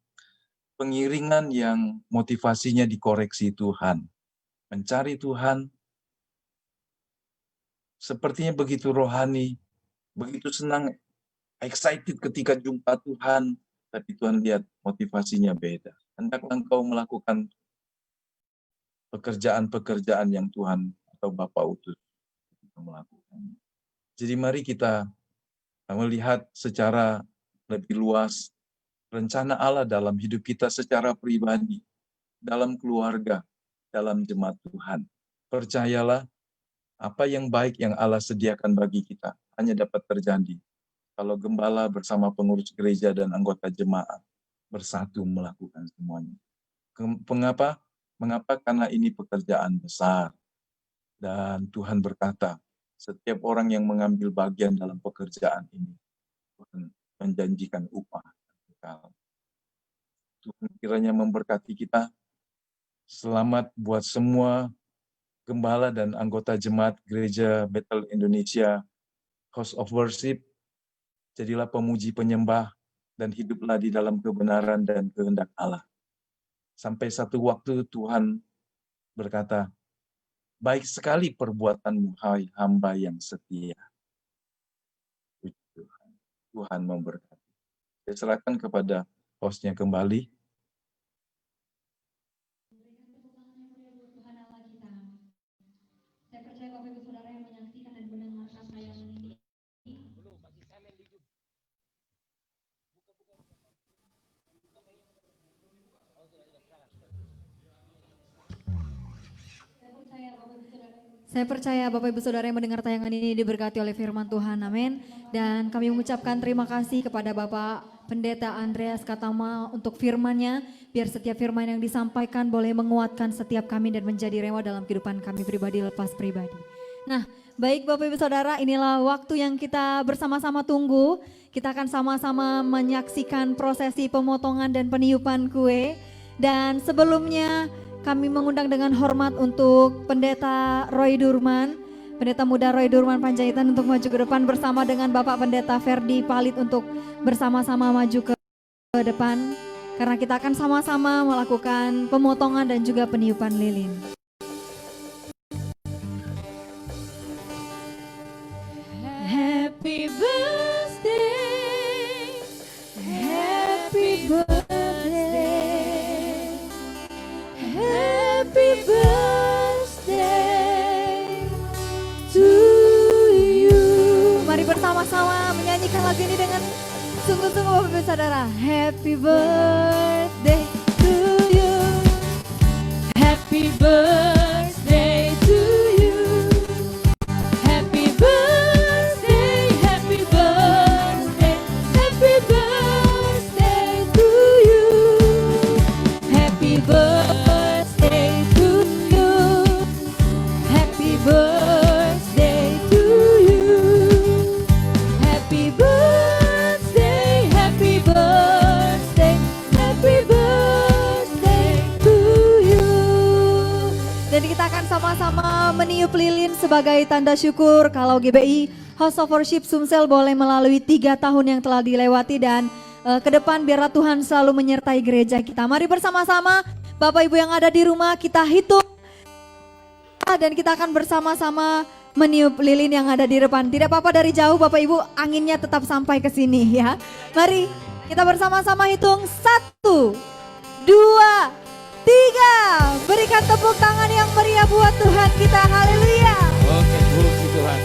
pengiringan yang motivasinya dikoreksi Tuhan. Mencari Tuhan, sepertinya begitu rohani, begitu senang, excited ketika jumpa Tuhan, tapi Tuhan lihat motivasinya beda. Hendaklah engkau melakukan pekerjaan-pekerjaan yang Tuhan atau Bapa utus melakukan. Jadi mari kita melihat secara lebih luas rencana Allah dalam hidup kita secara pribadi, dalam keluarga, dalam jemaat Tuhan. Percayalah, apa yang baik yang Allah sediakan bagi kita hanya dapat terjadi kalau gembala bersama pengurus gereja dan anggota jemaat bersatu melakukan semuanya. Mengapa? Mengapa? Karena ini pekerjaan besar. Dan Tuhan berkata, setiap orang yang mengambil bagian dalam pekerjaan ini, Tuhan menjanjikan upah. Tuhan kiranya memberkati kita. Selamat buat semua gembala dan anggota jemaat Gereja Bethel Indonesia House of Worship. Jadilah pemuji penyembah dan hiduplah di dalam kebenaran dan kehendak Allah. Sampai satu waktu Tuhan berkata, baik sekali perbuatanmu, hai hamba yang setia. Tuhan memberkati. Saya serahkan kepada hostnya kembali. Saya percaya Bapak Ibu Saudara yang menyaksikan dan mendengarkan tayangan ini. Saya percaya Bapak Ibu Saudara yang mendengar tayangan ini diberkati oleh firman Tuhan, amin. Dan kami mengucapkan terima kasih kepada Bapak Pendeta Andreas Katama untuk firman-Nya. Biar setiap firman yang disampaikan boleh menguatkan setiap kami dan menjadi rema dalam kehidupan kami pribadi lepas pribadi. Nah, baik Bapak Ibu Saudara, inilah waktu yang kita bersama-sama tunggu. Kita akan sama-sama menyaksikan prosesi pemotongan dan peniupan kue. Dan sebelumnya kami mengundang dengan hormat untuk Pendeta Roy Durman, Pendeta Muda Roy Durman Panjaitan untuk maju ke depan bersama dengan Bapak Pendeta Ferdi Palit untuk bersama-sama maju ke depan. Karena kita akan sama-sama melakukan pemotongan dan juga peniupan lilin. Happy birthday, happy birthday, happy birthday to you. Mari bersama-sama menyanyikan lagu ini dengan sungguh-sungguh Bapak Ibu Saudara. Happy birthday to you, happy birthday to you, happy birthday, happy birthday, happy birthday to you, happy birthday to you, happy birthday to you, happy birthday, happy birthday, happy birthday to you. Dan kita akan sama-sama meniup lilin sebagai tanda syukur kalau GBI House of Worship Sumsel boleh melalui 3 tahun yang telah dilewati dan ke depan biarlah Tuhan selalu menyertai gereja kita. Mari bersama-sama Bapak Ibu yang ada di rumah kita hitung dan kita akan bersama-sama meniup lilin yang ada di depan. Tidak apa-apa dari jauh Bapak Ibu, anginnya tetap sampai ke sini ya. Mari kita bersama-sama hitung 1, 2, 3. Berikan tepuk tangan yang meriah buat Tuhan kita. Haleluya. Oke, puji Tuhan.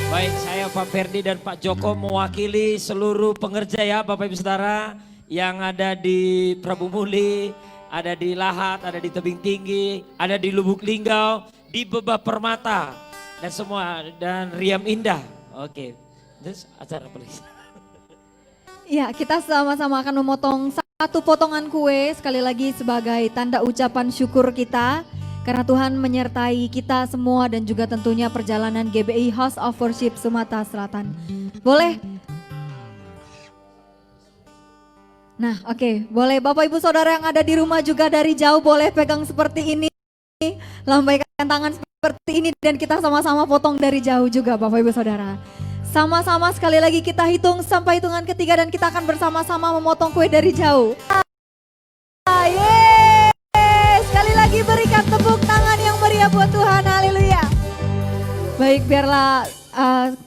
Baik, saya Pak Ferdi dan Pak Joko mewakili seluruh pengerja ya Bapak Ibu Saudara yang ada di Prabu Muli, ada di Lahat, ada di Tebing Tinggi, ada di Lubuk Linggau, di Bebah Permata dan semua dan Riam Indah. Oke. Terus acara please. Ya, kita sama-sama akan memotong satu potongan kue sekali lagi sebagai tanda ucapan syukur kita karena Tuhan menyertai kita semua dan juga tentunya perjalanan GBI House of Worship Sumatera Selatan. Boleh Nah, oke, boleh Bapak Ibu Saudara yang ada di rumah juga dari jauh boleh pegang seperti ini, lambaikan tangan seperti ini dan kita sama-sama potong dari jauh juga Bapak Ibu Saudara. Sama-sama sekali lagi kita hitung sampai hitungan ketiga dan kita akan bersama-sama memotong kue dari jauh. Yeay! Sekali lagi berikan tepuk tangan yang meriah buat Tuhan, haleluya. Baik, biarlah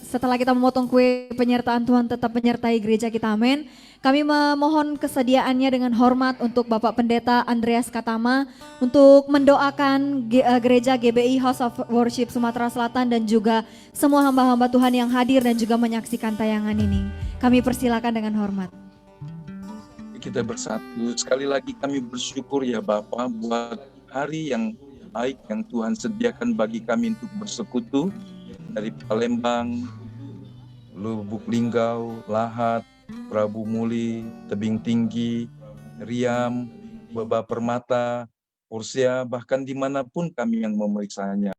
setelah kita memotong kue, penyertaan Tuhan tetap menyertai gereja kita, amin. Kami memohon kesediaannya dengan hormat untuk Bapak Pendeta Andreas Katama untuk mendoakan gereja GBI House of Worship Sumatera Selatan dan juga semua hamba-hamba Tuhan yang hadir dan juga menyaksikan tayangan ini. Kami persilakan dengan hormat. Kita bersatu, sekali lagi kami bersyukur ya Bapa buat hari yang baik yang Tuhan sediakan bagi kami untuk bersekutu dari Palembang, Lubuk Linggau, Lahat, Prabu Muli, Tebing Tinggi, Riam, Baba Permata, Porsia, bahkan dimanapun kami yang memeriksanya.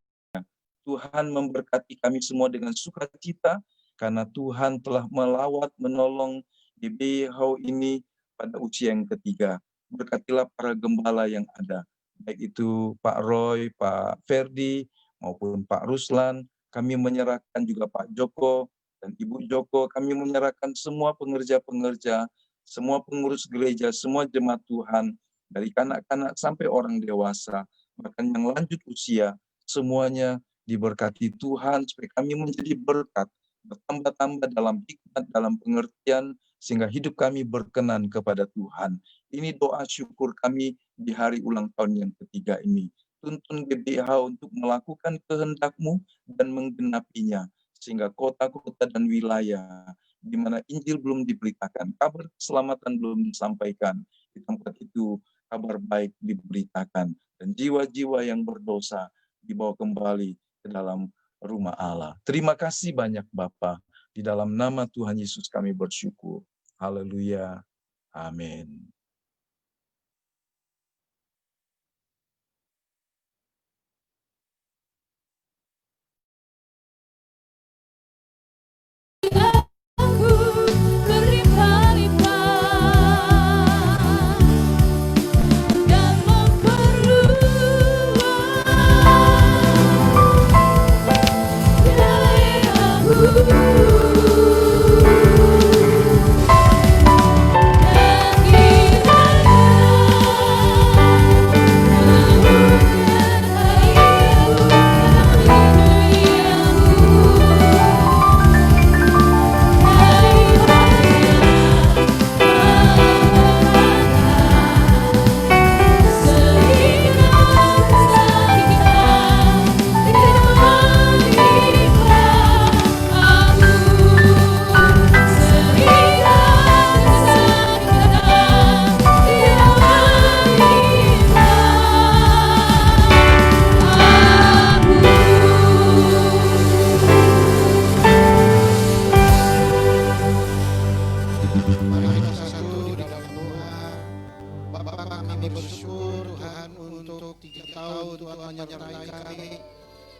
Tuhan memberkati kami semua dengan sukacita karena Tuhan telah melawat menolong GBI Hau ini pada usia yang ketiga. Berkatilah para gembala yang ada, baik itu Pak Roy, Pak Ferdi, maupun Pak Ruslan. Kami menyerahkan juga Pak Joko dan Ibu Joko, kami menyerahkan semua pengerja-pengerja, semua pengurus gereja, semua jemaat Tuhan, dari kanak-kanak sampai orang dewasa, bahkan yang lanjut usia, semuanya diberkati Tuhan, supaya kami menjadi berkat, bertambah-tambah dalam hikmat, dalam pengertian, sehingga hidup kami berkenan kepada Tuhan. Ini doa syukur kami di hari ulang tahun yang ketiga ini. Tuntun GBH untuk melakukan kehendak-Mu dan menggenapinya, sehingga kota-kota dan wilayah di mana Injil belum diberitakan, kabar keselamatan belum disampaikan, di tempat itu kabar baik diberitakan, dan jiwa-jiwa yang berdosa dibawa kembali ke dalam rumah Allah. Terima kasih banyak Bapa. Di dalam nama Tuhan Yesus kami bersyukur. Haleluya. Amin.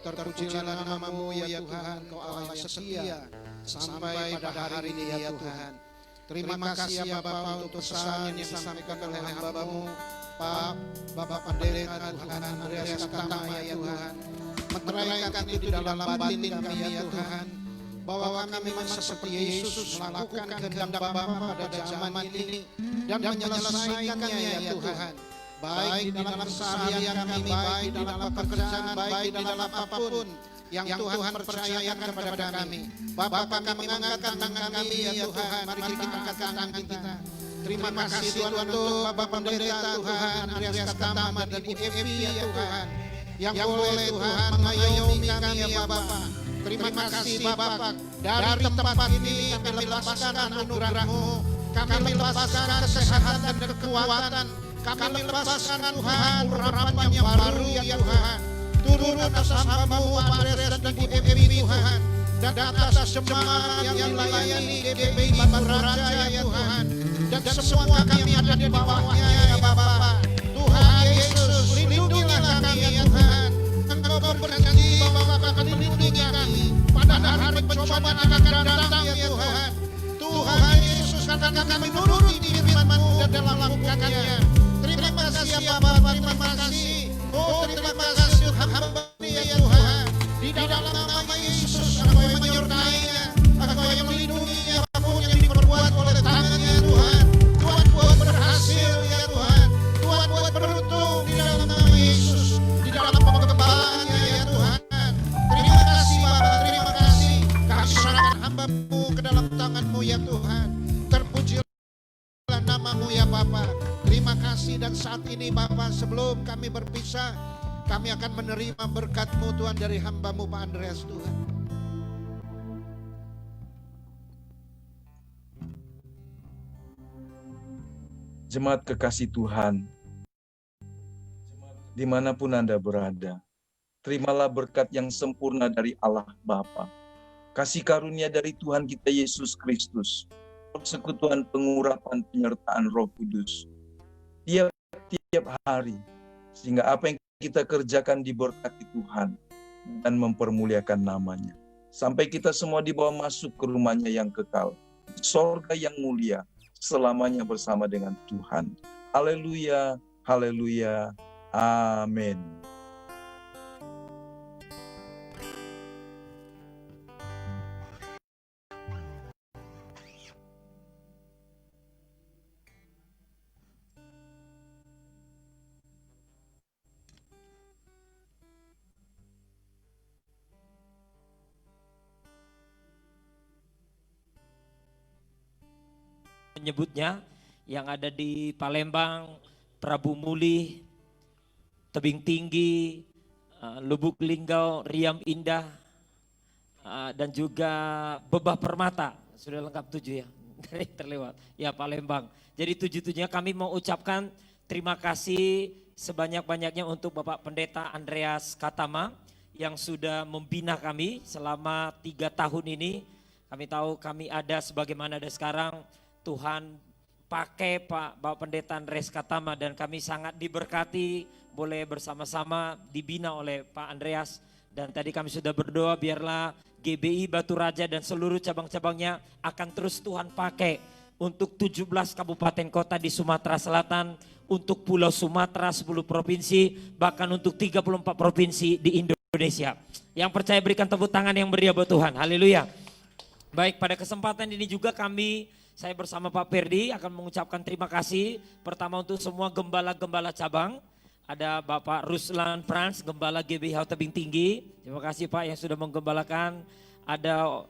Terpujilah nama-Mu ya Tuhan, Kau Allah yang setia sampai pada hari ini ya Tuhan. Terima kasih ya Bapa untuk pesan yang disampaikan oleh hamba-Mu Pak Bapak Pendeta Tuhan Andreas Katama ya Tuhan. Meteraikan itu di dalam batin kami ya Tuhan, bahwa kami memang seperti Yesus melakukan kehendak Bapa pada zaman ini dan menyelesaikannya ya Tuhan. Baik di dalam keseharian kami, baik di dalam pekerjaan, baik di dalam apapun yang Tuhan percayakan kepada kami. Bapa, kami mengangkat tangan kami ya Tuhan, mari kita angkat tangan kita. Terima kasih Tuhan untuk Bapak Pendeta Tuhan Andreas Katama dan Ibu Evi ya Tuhan, yang boleh Tuhan mengayomi kami ya Bapak. Terima kasih Bapak, dari tempat ini kami lepaskan anugerah-Mu, kami lepaskan kesehatan dan kekuatan. Kami lepaskan Tuhan urapan yang baru ya Tuhan. Turun atas hamba-Mu Andreas dan Ibu Evi Tuhan, dan atas jemaat yang dilayani GBI Batu Raja ya Tuhan, dan semua kami ada di bawahnya ya Bapa. Tuhan Yesus, lindungilah kami ya Tuhan. Engkau berjanji bahwa akan melindungi kami pada hari pencobaan akan datang ya Tuhan. Tuhan Yesus, asalkan kami menuruti firman-Mu dan dalam melakukannya. Terima kasih ya Bapa, terima kasih. Oh terima kasih hamba ya Tuhan. Di dalam nama Yesus, Engkau yang menyertainya, Engkau yang melindunginya, apapun yang diperbuat oleh tangan-Nya Tuhan. Tuhan buat berhasil ya Tuhan. Tuhan buat beruntung di dalam nama Yesus, di dalam pengembangannya ya Tuhan. Terima kasih Bapa, terima kasih. Kami serahkan hamba-Mu ke dalam tangan-Mu ya Tuhan. Terpujilah nama-Mu ya Bapa. Terima kasih, dan saat ini Bapa, sebelum kami berpisah, kami akan menerima berkat-Mu Tuhan dari hamba-Mu Pak Andreas Tuhan. Jemaat kekasih Tuhan, dimanapun Anda berada, terimalah berkat yang sempurna dari Allah Bapa, kasih karunia dari Tuhan kita Yesus Kristus, persekutuan pengurapan penyertaan Roh Kudus, tiap hari, sehingga apa yang kita kerjakan diberkati Tuhan dan mempermuliakan namanya. Sampai kita semua dibawa masuk ke rumahnya yang kekal, sorga yang mulia, selamanya bersama dengan Tuhan. Haleluya, haleluya, amin. Menyebutnya yang ada di Palembang, Prabu Muli, Tebing Tinggi, Lubuk Linggau, Riam Indah, dan juga Bebah Permata. Sudah lengkap 7 ya, terlewat. Ya Palembang. Jadi 7-7-nya kami mau ucapkan terima kasih sebanyak-banyaknya untuk Bapak Pendeta Andreas Katama yang sudah membina kami selama 3 tahun ini. Kami tahu kami ada sebagaimana ada sekarang. Tuhan pakai Bapak Pendeta Andreas Katama dan kami sangat diberkati boleh bersama-sama dibina oleh Pak Andreas. Dan tadi kami sudah berdoa biarlah GBI Batu Raja dan seluruh cabang-cabangnya akan terus Tuhan pakai untuk 17 kabupaten kota di Sumatera Selatan, untuk Pulau Sumatera 10 provinsi, bahkan untuk 34 provinsi di Indonesia. Yang percaya berikan tepuk tangan yang meriah buat Tuhan, haleluya. Baik, pada kesempatan ini juga saya bersama Pak Perdi akan mengucapkan terima kasih pertama untuk semua gembala-gembala cabang. Ada Bapak Ruslan Frans, Gembala GBH Tebing Tinggi. Terima kasih Pak yang sudah menggembalakan. Ada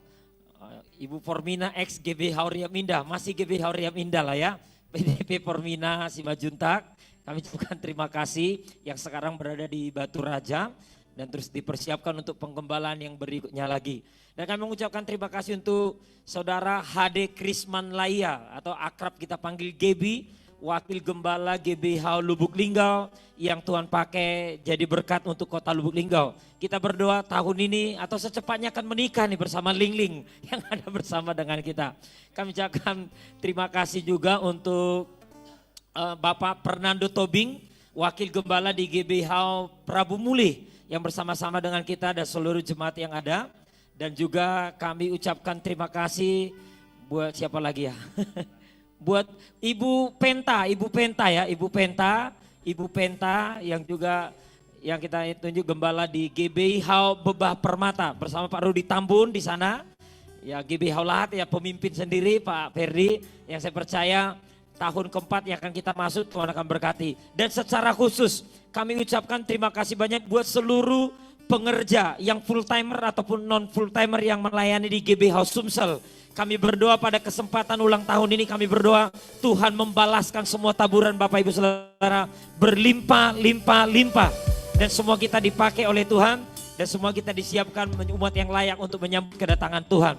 Ibu Formina ex GBH Riam Indah, masih GBH Riam Indah lah ya. PDP Formina Simajuntak. Kami ucapkan terima kasih yang sekarang berada di Batu Raja dan terus dipersiapkan untuk penggembalaan yang berikutnya lagi. Dan kami mengucapkan terima kasih untuk Saudara HD Krisman Laia atau akrab kita panggil Gebi, Wakil Gembala GBH Lubuk Linggau yang Tuhan pakai jadi berkat untuk kota Lubuk Linggau. Kita berdoa tahun ini atau secepatnya akan menikah nih bersama Ling Ling yang ada bersama dengan kita. Kami ucapkan terima kasih juga untuk Bapak Fernando Tobing, Wakil Gembala di GBH Prabu Muli yang bersama-sama dengan kita dan seluruh jemaat yang ada. Dan juga kami ucapkan terima kasih buat siapa lagi ya? Buat Ibu Penta ya, Ibu Penta yang juga yang kita tunjuk gembala di GBI Hau Bebah Permata bersama Pak Rudi Tambun di sana. Ya GBI Hau Lahat ya pemimpin sendiri Pak Ferdi yang saya percaya tahun keempat yang akan kita masuk Tuhan akan berkati. Dan secara khusus kami ucapkan terima kasih banyak buat seluruh pengerja yang full timer ataupun non full timer yang melayani di GB House Sumsel. Kami berdoa pada kesempatan ulang tahun ini, kami berdoa Tuhan membalaskan semua taburan Bapak Ibu Saudara berlimpah, limpah, limpah. Dan semua kita dipakai oleh Tuhan dan semua kita disiapkan umat yang layak untuk menyambut kedatangan Tuhan.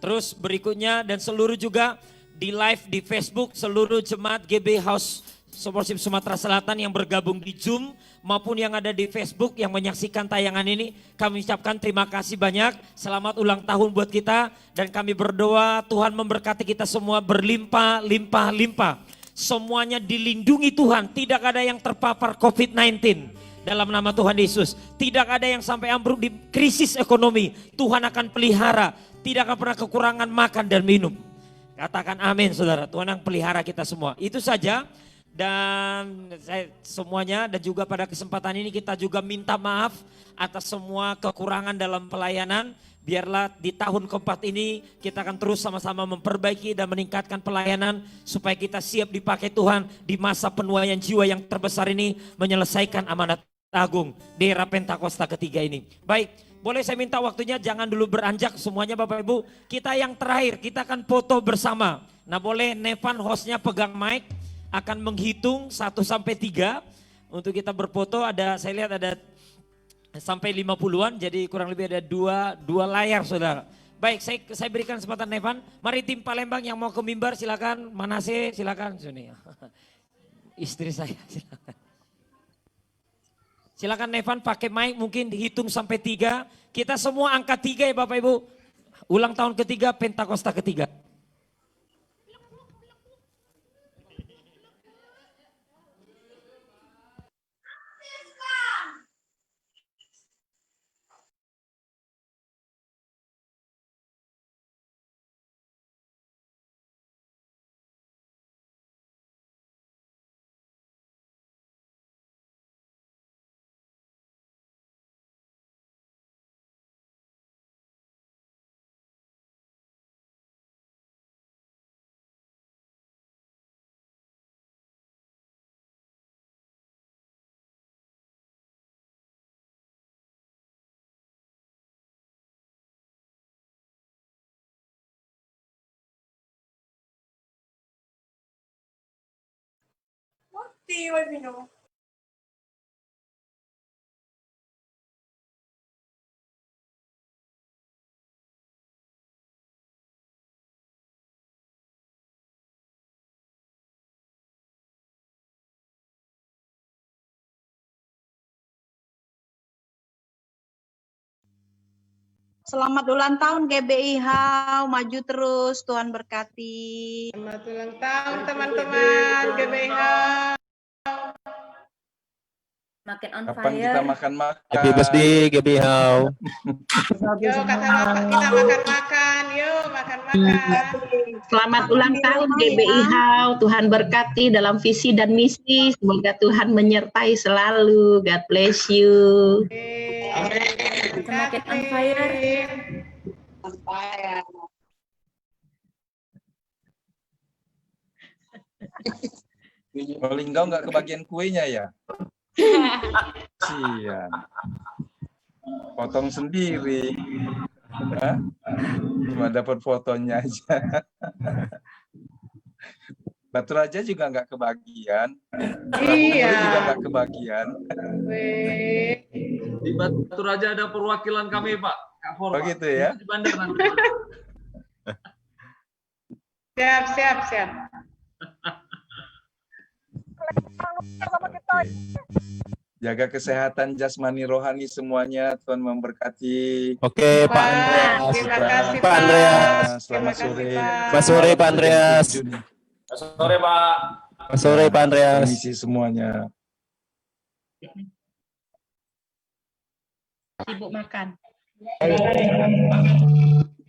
Terus berikutnya dan seluruh juga di live di Facebook seluruh jemaat GB House Worship Sumatera Selatan yang bergabung di Zoom maupun yang ada di Facebook yang menyaksikan tayangan ini, kami ucapkan terima kasih banyak. Selamat ulang tahun buat kita dan kami berdoa Tuhan memberkati kita semua berlimpah, limpah, limpah. Semuanya dilindungi Tuhan, tidak ada yang terpapar COVID-19 dalam nama Tuhan Yesus. Tidak ada yang sampai ambruk di krisis ekonomi, Tuhan akan pelihara, tidak akan pernah kekurangan makan dan minum. Katakan amin saudara. Tuhan yang pelihara kita semua. Itu saja. Dan saya semuanya dan juga pada kesempatan ini kita juga minta maaf atas semua kekurangan dalam pelayanan. Biarlah di tahun keempat ini kita akan terus sama-sama memperbaiki dan meningkatkan pelayanan supaya kita siap dipakai Tuhan di masa penuaian jiwa yang terbesar ini menyelesaikan amanat agung di era Pentakosta ketiga ini. Baik, boleh saya minta waktunya jangan dulu beranjak semuanya Bapak Ibu. Kita yang terakhir kita akan foto bersama. Nah boleh Nevan hostnya pegang mic. Akan menghitung 1 sampai 3 untuk kita berfoto. Ada saya lihat ada sampai 50-an, jadi kurang lebih ada dua layar saudara. Baik, saya berikan kesempatan Nevan. Mari tim Palembang yang mau ke mimbar silakan. Manase silakan sini. Istri saya silakan. Silakan Nevan pakai mic mungkin dihitung sampai 3. Kita semua angka 3 ya Bapak Ibu. Ulang tahun ketiga Pentakosta ketiga. Selamat ulang tahun GBI HAU, maju terus, Tuhan berkati. Selamat ulang tahun teman-teman GBI HAU. Makin on Kapan kita fire. makan-makan? Happy birthday GBI HAU. Yuk kata bapak kita makan-makan, yuk makan-makan. Selamat ulang tahun GBI HAU. Tuhan berkati dalam visi dan misi. Semoga Tuhan menyertai selalu. God bless you. Makin on fire. On fire. Oh, Linggau nggak kebagian kuenya ya? Sian. Potong sendiri. Hah? Cuma dapat fotonya aja. Batu Raja juga nggak kebagian. Iya. Juga nggak kebagian. Di Batu Raja ada perwakilan kami Pak. Kak For, Oh Pak. gitu ya? Di bandar nanti. Siap. Jaga kesehatan jasmani rohani semuanya. Tuhan memberkati. Oke Pak Andreas. Terima kasih Pak Andreas. Selamat sore. Selamat sore Pak Andreas. Selamat sore Pak. Selamat sore Pak Andreas. Permisi semuanya. Sibuk makan.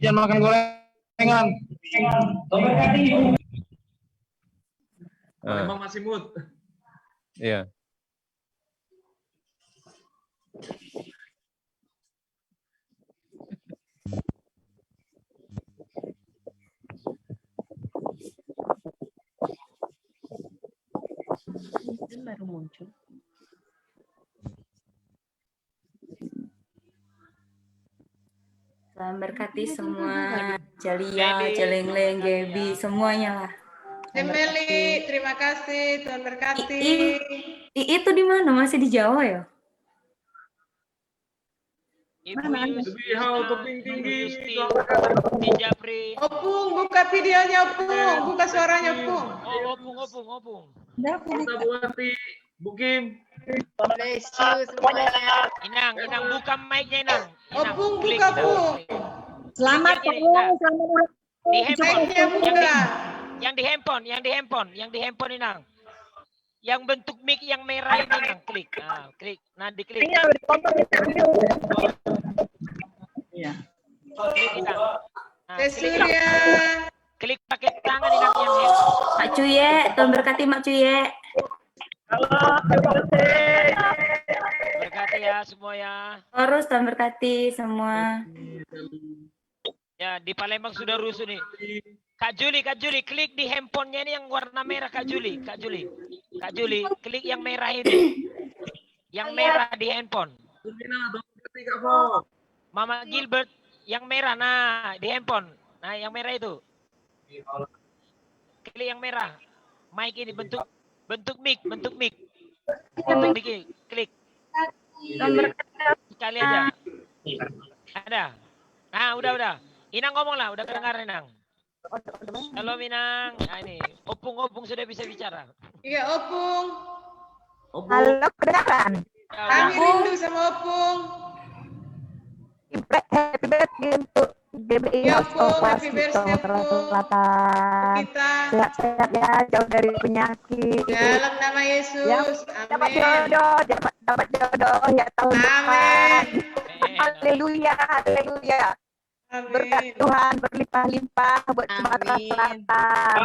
Jangan makan gorengan. Emang masih mood. Iya. Baru muncul. Tuhan berkati semua. Jalia, Jelengleng, Gebi, semuanya lah. Emily, terima kasih. Tuhan berkati. Itu di mana? Masih di Jawa ya? Ibu GBI HAU tebing tinggi. Japri. Opung, buka videonya Opung. Buka suaranya Opung. Opung. Kita buati Bu Kim. Bless you semuanya. Inang buka mic-nya Inang. Opung, buka Opung. Selamat ulang tahun. Di handphone. Mic-nya buka. Yang di handphone Inang. Yang bentuk mic yang merah ini Inang, klik. Nah, klik. Nah, diklik. Iya. Klik Inang. Nah, klik, Surya. Klik pakai tangan Inang yang Mak Cuye, Tuhan berkati Mak Cuye. berkati ya semua ya. Terus Tuhan berkati semua. Ya, di Palembang sudah rusuh nih. Kak Juli, klik di handphonenya ini yang warna merah Kak Juli, klik yang merah ini. Yang merah di handphone. Mama Gilbert, yang merah nah di handphone. Nah, yang merah itu. Klik yang merah. Mic ini bentuk mic. Bentuk mic ini, klik. Sekali aja. Ada. Nah, udah. Inang ngomong lah, udah kedengaran Inang. Halo Minang. Nah ini, Opung sudah bisa bicara. Iya, Opung. Halo, kedengaran. Kami rindu sama Opung. Happy birthday untuk GBI Ya, House Opung, of happy birthday, Opung. Selatan. Kita. Sehat-sehat ya, jauh dari penyakit. Dalam nama Yesus. Ya, dapat jodoh ya tahun depan. Haleluya. Berkat Tuhan berlimpah-limpah buat Sumatera Selatan.